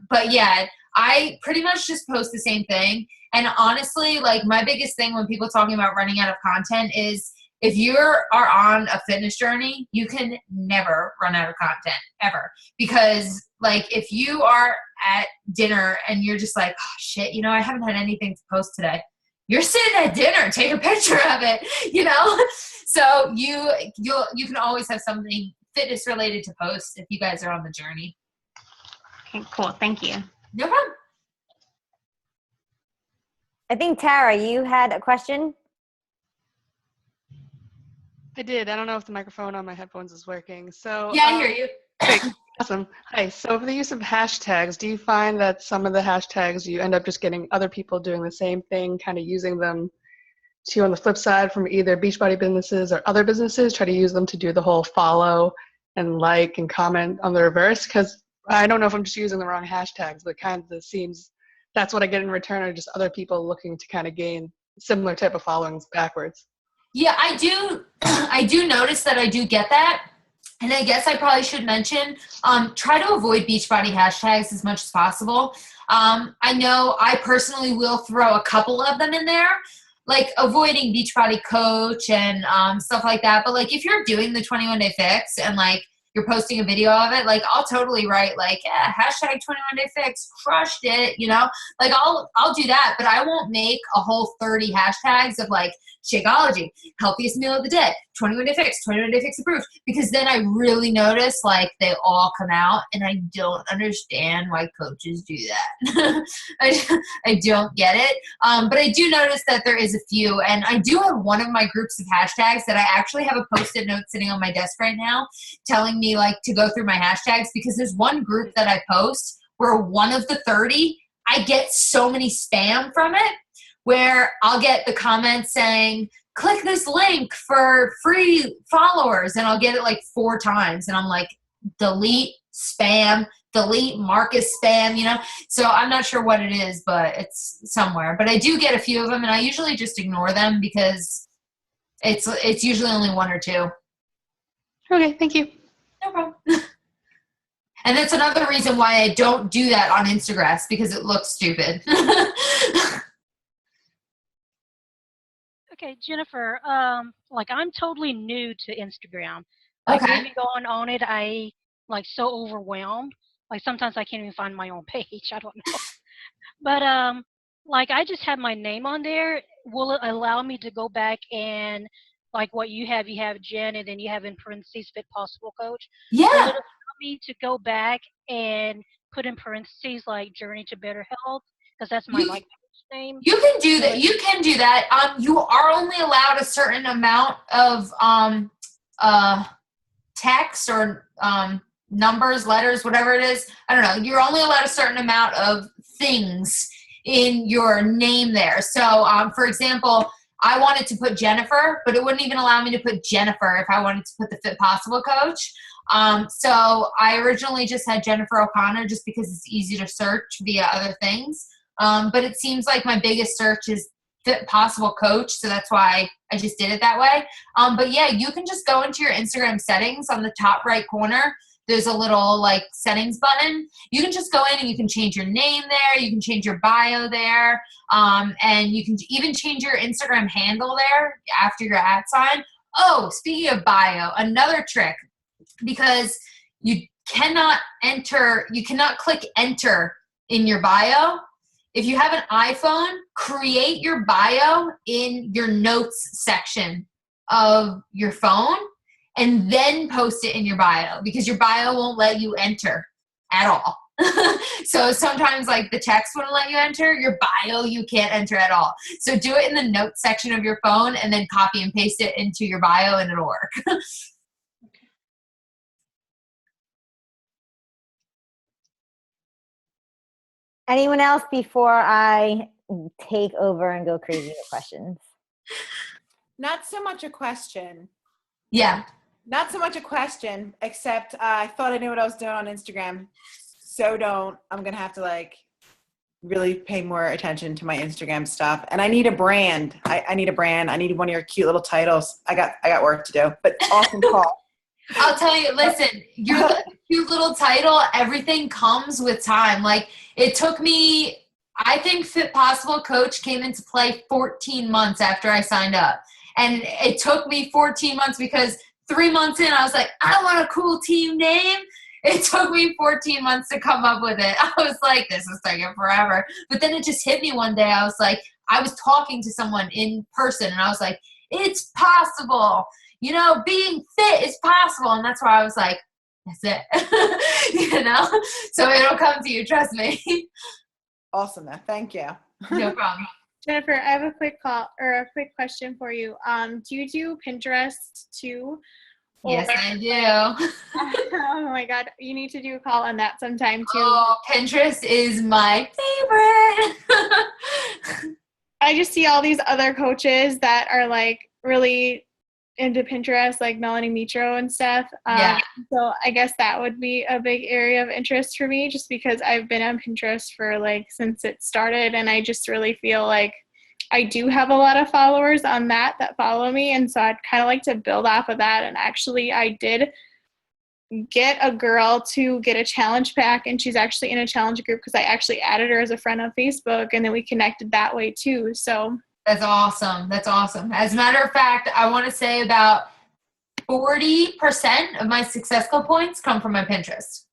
but yeah, I pretty much just post the same thing. And honestly, like my biggest thing when people talking about running out of content is if you are on a fitness journey, you can never run out of content ever. Because like if you are at dinner and you're just like, oh shit, you know, I haven't had anything to post today. You're sitting at dinner, take a picture of it, you know? So you can always have something fitness related to post if you guys are on the journey. Okay, cool. Thank you. No problem. I think Tara, you had a question. I did. I don't know if the microphone on my headphones is working. So Yeah, I hear you. Great. Awesome. Hi. So for the use of hashtags, do you find that some of the hashtags you end up just getting other people doing the same thing, kind of using them to, on the flip side, from either Beachbody businesses or other businesses, try to use them to do the whole follow and like and comment on the reverse? Because I don't know if I'm just using the wrong hashtags, but it kind of seems that's what I get in return, are just other people looking to kind of gain similar type of followings backwards. Yeah, I do notice that I do get that. And I guess I probably should mention, try to avoid Beachbody hashtags as much as possible. I know I personally will throw a couple of them in there, like avoiding Beachbody Coach and stuff like that. But like if you're doing the 21-day fix and like you're posting a video of it, like I'll totally write like, yeah, hashtag 21-day fix, crushed it, you know? Like I'll do that, but I won't make a whole 30 hashtags of like Shakeology, healthiest meal of the day, 21-day fix, 21-day fix approved, because then I really notice like they all come out and I don't understand why coaches do that. I don't get it. But I do notice that there is a few, and I do have one of my groups of hashtags that I actually have a post-it note sitting on my desk right now telling me like to go through my hashtags, because there's one group that I post where one of the 30, I get so many spam from it, where I'll get the comments saying, click this link for free followers. And I'll get it like 4 times. And I'm like, delete spam, delete Marcus spam, you know? So I'm not sure what it is, but it's somewhere. But I do get a few of them, and I usually just ignore them because it's usually only 1 or 2. Okay, thank you. No problem. And that's another reason why I don't do that on Instagram, because it looks stupid. Okay, Jennifer, like I'm totally new to Instagram. Okay. Like maybe going on it, I like so overwhelmed. Like sometimes I can't even find my own page. I don't know. But like I just have my name on there. Will it allow me to go back and like what you have Jen, and then you have in parentheses Fit Possible Coach? Yeah. Will it allow me to go back and put in parentheses like Journey to Better Health? Because that's my like name. You can do that. You can do that. You are only allowed a certain amount of text or numbers, letters, whatever it is. I don't know. You're only allowed a certain amount of things in your name there. So, for example, I wanted to put Jennifer, but it wouldn't even allow me to put Jennifer if I wanted to put the Fit Possible Coach. So I originally just had Jennifer O'Connor just because it's easy to search via other things. But it seems like my biggest search is Fit Possible Coach, so that's why I just did it that way. But yeah, you can just go into your Instagram settings on the top right corner. There's a little like settings button. You can just go in and you can change your name there. You can change your bio there. And you can even change your Instagram handle there after your @ sign. Oh, speaking of bio, another trick, because you cannot click enter in your bio. If you have an iPhone, create your bio in your notes section of your phone and then post it in your bio, because your bio won't let you enter at all. So sometimes like the text wouldn't let you enter, your bio you can't enter at all. So do it in the notes section of your phone and then copy and paste it into your bio and it'll work. Anyone else before I take over and go crazy with questions? Not so much a question. Yeah. Not so much a question, except I thought I knew what I was doing on Instagram. So don't. I'm going to have to like really pay more attention to my Instagram stuff. And I need a brand. I need a brand. I need one of your cute little titles. I got work to do, but awesome call. I'll tell you, listen, your cute little title, everything comes with time. Like it took me, I think Fit Possible Coach came into play 14 months after I signed up. And it took me 14 months because 3 months in, I was like, I want a cool team name. It took me 14 months to come up with it. I was like, this is taking forever. But then it just hit me one day. I was like, I was talking to someone in person and I was like, it's possible. You know, being fit is possible. And that's why I was like, that's it. You know? So it'll come to you, trust me. Awesome. Thank you. No problem. Jennifer, I have a quick question for you. Do you do Pinterest too? Yes, I do. Oh my God, you need to do a call on that sometime too. Oh, Pinterest is my favorite. I just see all these other coaches that are like really into Pinterest, like Melanie Mitro and stuff. Yeah. So I guess that would be a big area of interest for me, just because I've been on Pinterest for like since it started, and I just really feel like I do have a lot of followers on that follow me, and so I'd kind of like to build off of that. And actually, I did get a girl to get a challenge pack, and she's actually in a challenge group because I actually added her as a friend on Facebook, and then we connected that way too. So that's awesome. That's awesome. As a matter of fact, I want to say about 40% of my successful points come from my Pinterest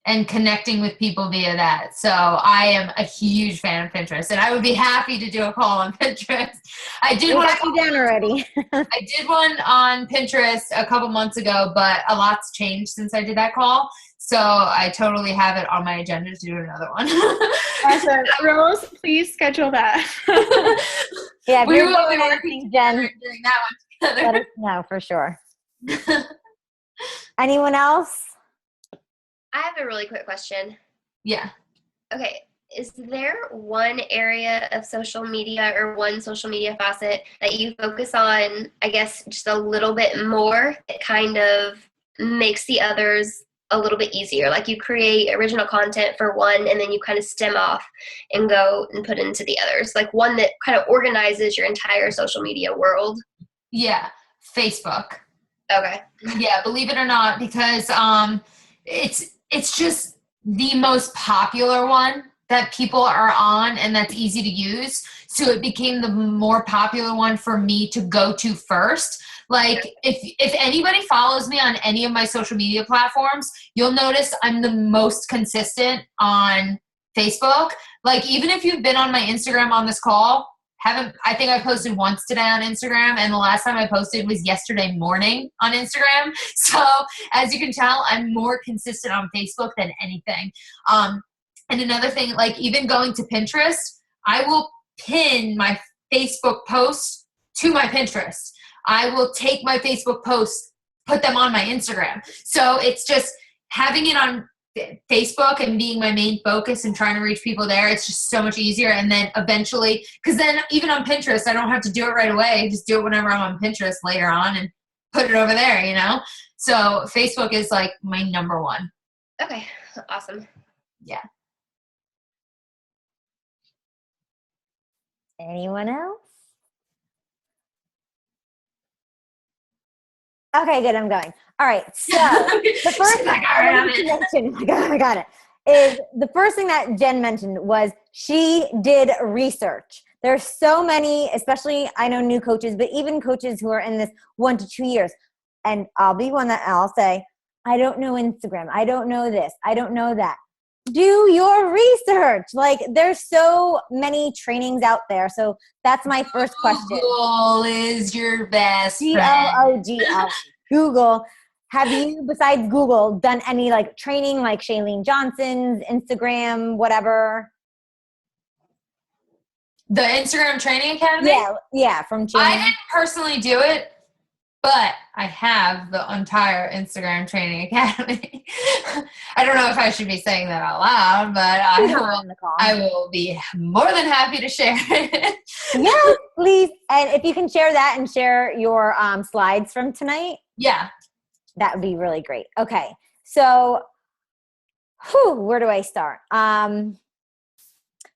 and connecting with people via that. So I am a huge fan of Pinterest, and I would be happy to do a call on Pinterest. I did one. Got you down already. I did one on Pinterest a couple months ago, but a lot's changed since I did that call. So I totally have it on my agenda to do another one. awesome. Rose, please schedule that. Yeah, if We you're will be doing working anything, Jen, doing that one together. let us know for sure. Anyone else? I have a really quick question. Yeah. Okay, is there one area of social media or one social media facet that you focus on, I guess, just a little bit more that kind of makes the others a little bit easier? Like you create original content for one and then you kind of stem off and go and put into the others. Like one that kind of organizes your entire social media world. Yeah. Facebook. Okay. Yeah, believe it or not, because it's just the most popular one that people are on and that's easy to use. So it became the more popular one for me to go to first. Like if anybody follows me on any of my social media platforms, you'll notice I'm the most consistent on Facebook. Like even if you've been on my Instagram on this call, I think I posted once today on Instagram, and the last time I posted was yesterday morning on Instagram. So as you can tell, I'm more consistent on Facebook than anything. And another thing, like even going to Pinterest, I will pin my Facebook posts to my Pinterest. I will take my Facebook posts, put them on my Instagram. So it's just having it on Facebook and being my main focus and trying to reach people there. It's just so much easier. And then eventually, because then even on Pinterest, I don't have to do it right away. I just do it whenever I'm on Pinterest later on and put it over there, you know? So Facebook is like my number one. Okay. Awesome. Yeah. Anyone else? Okay, good. I'm going. All right. So the first thing I mentioned, I got it, is the first thing that Jen mentioned was she did research. There's so many, especially I know new coaches, but even coaches who are in this 1 to 2 years. And I'll be one that I'll say, I don't know Instagram. I don't know this. I don't know that. Do your research. Like there's so many trainings out there. So that's my first question. Google is your best friend. Google. Google. Have you, besides Google, done any like training like Shailene Johnson's, Instagram, whatever? The Instagram Training Academy? Yeah, from Shailene. I didn't personally do it, but I have the entire Instagram Training Academy. I don't know if I should be saying that out loud, but I will be more than happy to share it. Yes, please. And if you can share that and share your slides from tonight. Yeah. That would be really great. Okay. So where do I start?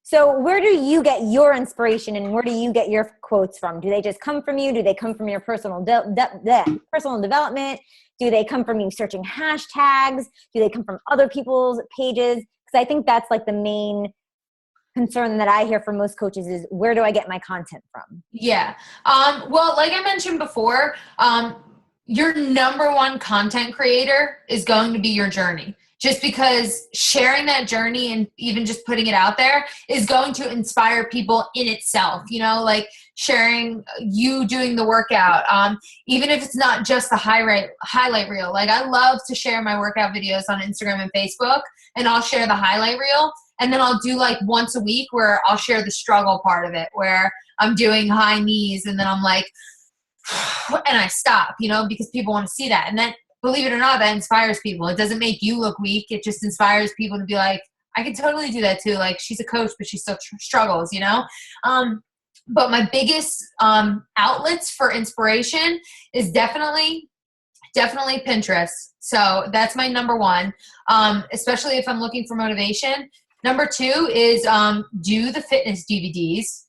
So where do you get your inspiration and where do you get your quotes from? Do they just come from you? Do they come from your personal development? Do they come from you searching hashtags? Do they come from other people's pages? Because I think that's like the main concern that I hear from most coaches is, where do I get my content from? Yeah. Well, like I mentioned before, your number one content creator is going to be your journey. Just because sharing that journey and even just putting it out there is going to inspire people in itself, you know, like sharing you doing the workout. Even if it's not just the highlight reel. Like, I love to share my workout videos on Instagram and Facebook, and I'll share the highlight reel. And then I'll do like once a week where I'll share the struggle part of it, where I'm doing high knees and then I'm like, and I stop, you know, because people want to see that. And then, believe it or not, that inspires people. It doesn't make you look weak. It just inspires people to be like, I can totally do that too. Like, she's a coach, but she still struggles, you know? But my biggest outlets for inspiration is definitely Pinterest. So that's my number one, especially if I'm looking for motivation. Number two is do the fitness DVDs.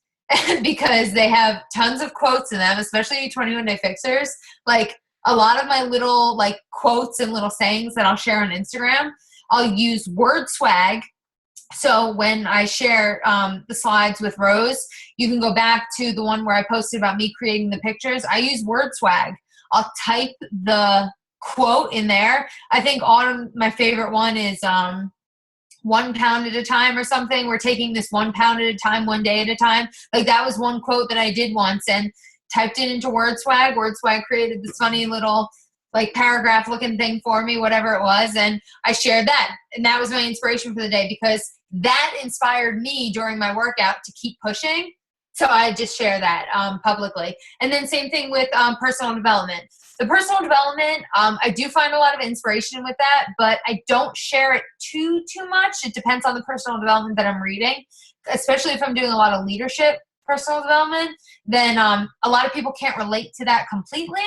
Because they have tons of quotes in them, especially 21 Day Fixers. Like, a lot of my little like quotes and little sayings that I'll share on Instagram, I'll use word swag. So when I share the slides with Rose, you can go back to the one where I posted about me creating the pictures. I use word swag. I'll type the quote in there. I think my favorite one is 1 pound at a time or something. We're taking this 1 pound at a time, 1 day at a time. Like, that was one quote that I did once and typed it into Word Swag. Word Swag created this funny little like paragraph looking thing for me, whatever it was. And I shared that. And that was my inspiration for the day, because that inspired me during my workout to keep pushing. So I just share that publicly. And then same thing with personal development. The personal development, I do find a lot of inspiration with that, but I don't share it too much. It depends on the personal development that I'm reading, especially if I'm doing a lot of leadership personal development. Then a lot of people can't relate to that completely.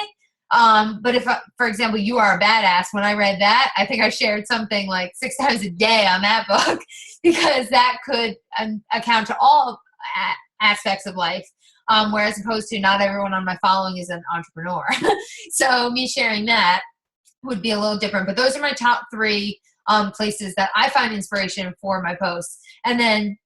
But if, for example, You Are a Badass, when I read that, I think I shared something like 6 times a day on that book, because that could account to all aspects of life. Whereas opposed to not everyone on my following is an entrepreneur. So me sharing that would be a little different. But those are my top 3 places that I find inspiration for my posts. And then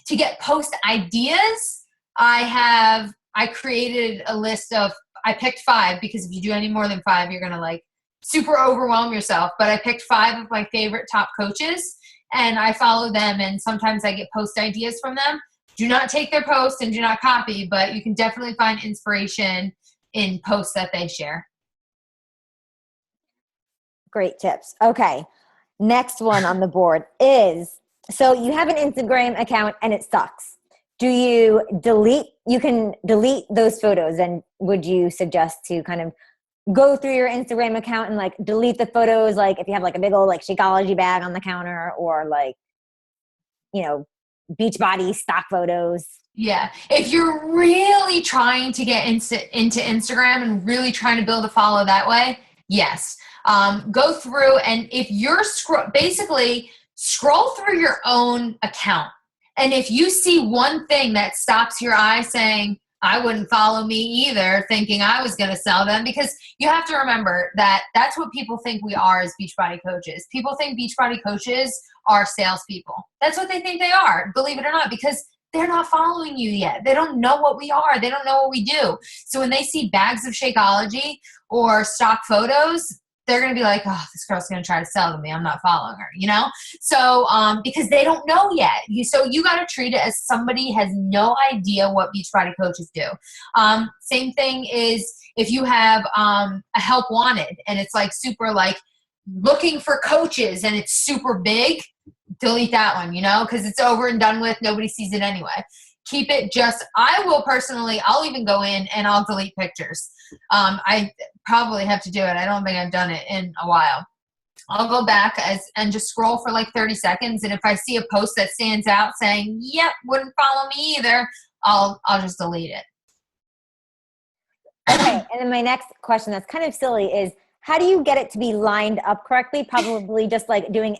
to get post ideas, I created a list of, I picked 5, because if you do any more than 5, you're going to like super overwhelm yourself. But I picked 5 of my favorite top coaches, and I follow them. And sometimes I get post ideas from them. Do not take their posts and do not copy, but you can definitely find inspiration in posts that they share. Great tips. Okay. Next one on the board is, so you have an Instagram account and it sucks. You can delete those photos, and would you suggest to kind of go through your Instagram account and like delete the photos, like if you have like a big old like Shakeology bag on the counter, or like, you know, Beachbody stock photos? Yeah. If you're really trying to get into Instagram and really trying to build a follow that way, yes. Go through, and if you're basically scroll through your own account. And if you see one thing that stops your eye saying, I wouldn't follow me either, thinking I was going to sell them, because you have to remember that that's what people think we are as Beachbody coaches. People think Beachbody coaches are salespeople. That's what they think they are, believe it or not, because they're not following you yet. They don't know what we are. They don't know what we do. So when they see bags of Shakeology or stock photos, they're going to be like, oh, this girl's going to try to sell to me. I'm not following her, you know? So, because they don't know yet. So you got to treat it as somebody has no idea what Beachbody coaches do. Same thing is if you have a help wanted and it's like super like looking for coaches and it's super big, delete that one, you know, because it's over and done with. Nobody sees it anyway. Keep it just, I'll even go in and I'll delete pictures. I probably have to do it. I don't think I've done it in a while. I'll go back and just scroll for like 30 seconds. And if I see a post that stands out saying, yep, wouldn't follow me either, I'll just delete it. Okay. And then my next question that's kind of silly is, how do you get it to be lined up correctly? Probably just like doing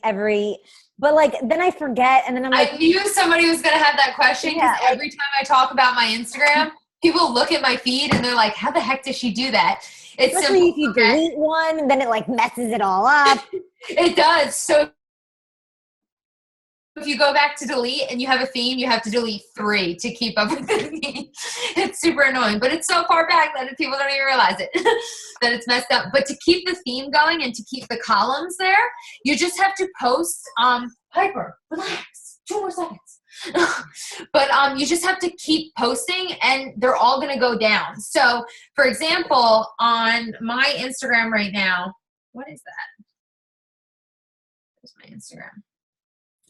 but like then I forget, and then I'm like, I knew somebody was going to have that question, because every time I talk about my Instagram, people look at my feed and they're like, how the heck does she do that? It's especially simple. if you delete one, then it like messes it all up. It does. So if you go back to delete and you have a theme, you have to delete 3 to keep up with the theme. It's super annoying, but it's so far back that people don't even realize it, that it's messed up. But to keep the theme going and to keep the columns there, you just have to post, Piper, relax, 2 more seconds. But you just have to keep posting and they're all going to go down. So for example, on my Instagram right now, what is that? Where's my Instagram?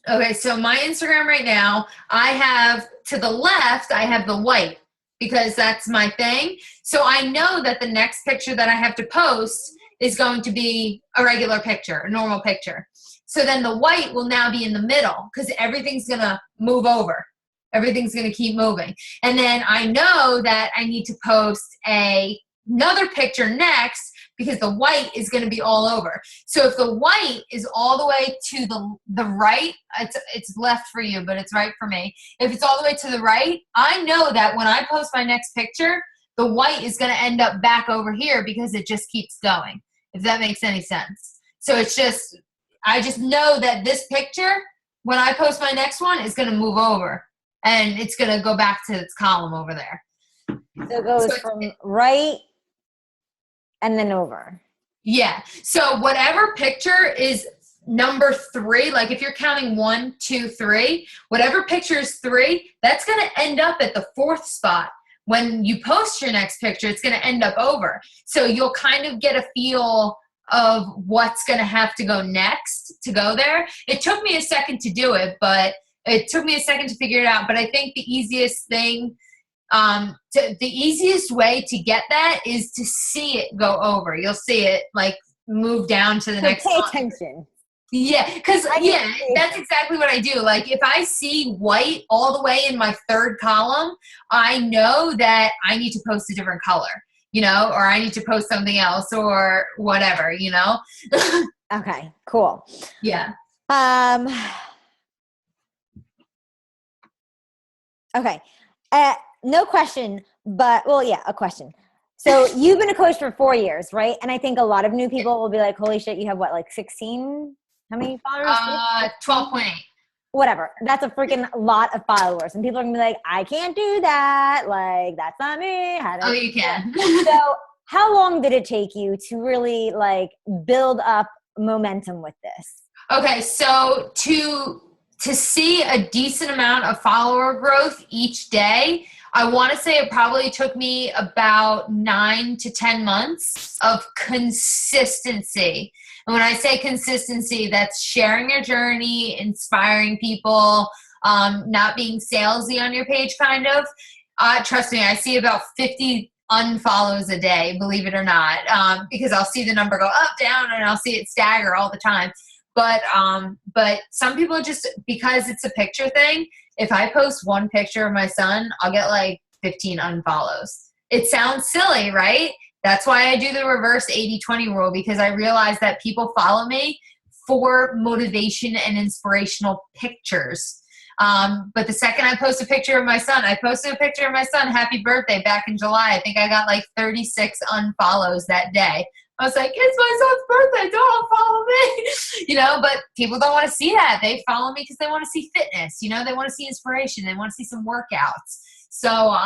Okay, so my Instagram right now, I have to the left, I have the white because that's my thing. So I know that the next picture that I have to post is going to be a regular picture, a normal picture. So then the white will now be in the middle because everything's going to move over. Everything's going to keep moving. And then I know that I need to post another picture next because the white is going to be all over. So if the white is all the way to the right, it's left for you, but it's right for me. If it's all the way to the right, I know that when I post my next picture, the white is going to end up back over here because it just keeps going, if that makes any sense. So I just know that this picture, when I post my next one, is going to move over and it's going to go back to its column over there. So it goes from right and then over. Yeah. So whatever picture is number 3, like if you're counting 1, 2, 3, whatever picture is 3, that's going to end up at the 4th spot. When you post your next picture, it's going to end up over. So you'll kind of get a feel of what's going to have to go next to go there. It took me a second to do it, but it took me a second to figure it out. But I think the easiest thing the easiest way to get that is to see it go over. You'll see it like move down to the next pay line. attention. Yeah, because that's exactly what I do. Like if I see white all the way in my 3rd column, I know that I need to post a different color, or I need to post something else or whatever, Okay, cool. Yeah. Okay. No question, but a question. So you've been a coach for 4 years, right? And I think a lot of new people will be like, holy shit, you have what, like 16? How many followers? 12.8. Whatever. That's a freaking lot of followers. And people are going to be like, I can't do that. Like, that's not me. Oh, you can. So how long did it take you to really like build up momentum with this? Okay. So to see a decent amount of follower growth each day, I want to say it probably took me about 9 to 10 months of consistency. And when I say consistency, that's sharing your journey, inspiring people, not being salesy on your page, kind of. Trust me, I see about 50 unfollows a day, believe it or not, because I'll see the number go up, down, and I'll see it stagger all the time. But some people just, because it's a picture thing, if I post one picture of my son, I'll get like 15 unfollows. It sounds silly, right? That's why I do the reverse 80-20 rule, because I realize that people follow me for motivation and inspirational pictures. But the second I post a picture of my son, I posted a picture of my son, happy birthday, back in July. I think I got like 36 unfollows that day. I was like, it's my son's birthday, don't follow me. But people don't want to see that. They follow me because they want to see fitness, they want to see inspiration. They want to see some workouts. So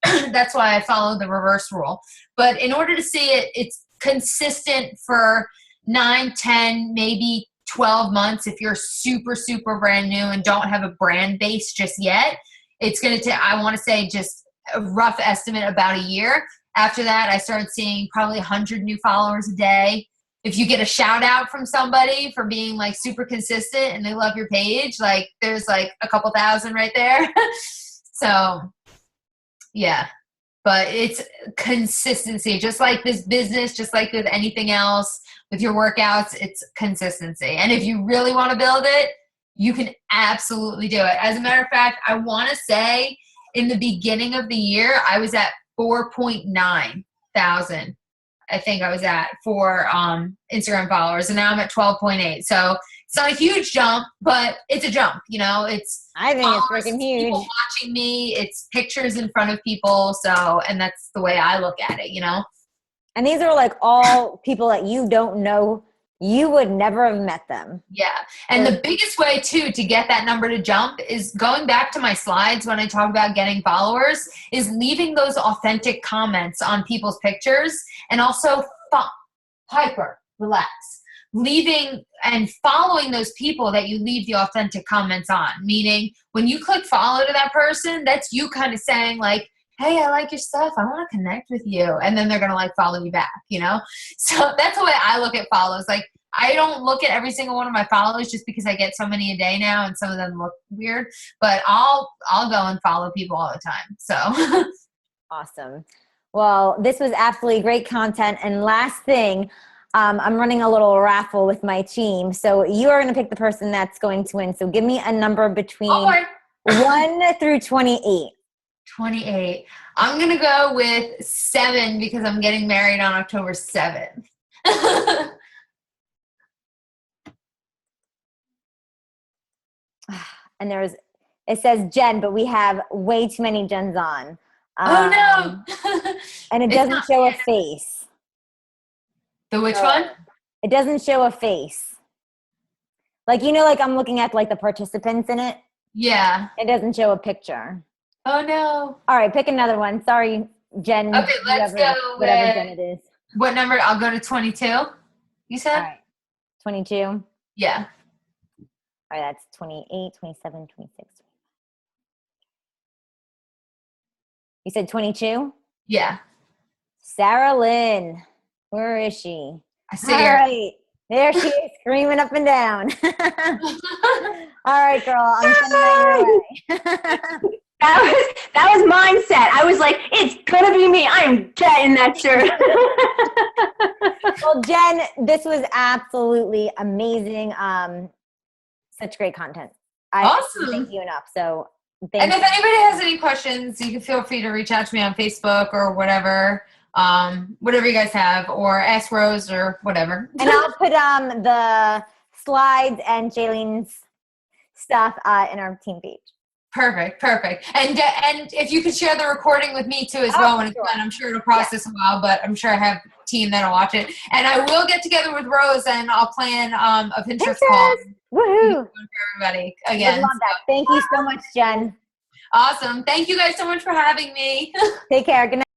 that's why I follow the reverse rule. But in order to see it, it's consistent for 9, 10, maybe 12 months. If you're super, super brand new and don't have a brand base just yet, it's going to take, I want to say just a rough estimate, about a year. After that, I started seeing probably 100 new followers a day. If you get a shout out from somebody for being like super consistent and they love your page, like there's like a couple thousand right there. So yeah, but it's consistency, just like this business, just like with anything else, with your workouts, it's consistency. And if you really want to build it, you can absolutely do it. As a matter of fact, I want to say in the beginning of the year, I was at 4.9 thousand, I think I was at, for Instagram followers, and now I'm at 12.8. So it's not a huge jump, but it's a jump. It's, I think it's freaking huge. People watching me, it's pictures in front of people. So, and that's the way I look at it. And these are like all people that you don't know you would never have met them. Yeah. And the biggest way too to get that number to jump is going back to my slides when I talk about getting followers, is leaving those authentic comments on people's pictures, and also hyper relax. Leaving and following those people that you leave the authentic comments on. Meaning when you click follow to that person, that's you kind of saying like, hey, I like your stuff. I want to connect with you. And then they're going to like follow you back, you know? So that's the way I look at follows. Like, I don't look at every single one of my follows just because I get so many a day now and some of them look weird, but I'll go and follow people all the time. So awesome. Well, this was absolutely great content. And last thing, I'm running a little raffle with my team. So you are going to pick the person that's going to win. So give me a number between 1 through 28. 28. I'm going to go with 7 because I'm getting married on October 7th. And it says Jen, but we have way too many Jens on. Oh no. And it doesn't show a face. The which one? It doesn't show a face. Like, you know, like I'm looking at like the participants in it. Yeah. It doesn't show a picture. Oh no. All right, pick another one. Sorry, Jen. Okay, let's go whatever Jen it is. What number? I'll go to 22. You said? All right. 22. Yeah. All right, that's 28, 27, 26. You said 22? Yeah. Sarah Lynn. Where is she? I see All her. right. There she is, screaming up and down. All right, girl. I'm sending that your way. That was mindset. I was like, it's gonna be me. I am getting that shirt. Well, Jen, this was absolutely amazing. Such great content. Awesome. I thank you enough. So and if anybody has any questions, you can feel free to reach out to me on Facebook or whatever you guys have, or ask Rose or whatever. And I'll put the slides and Jaylene's stuff in our team page. Perfect. And if you could share the recording with me too as well when it's done. I'm sure it'll process a while, but I'm sure I have a team that'll watch it. And I will get together with Rose and I'll plan a Pinterest call. Woohoo! For everybody again. I love that. Thank you so much, Jen. Awesome. Thank you guys so much for having me. Take care. Good night.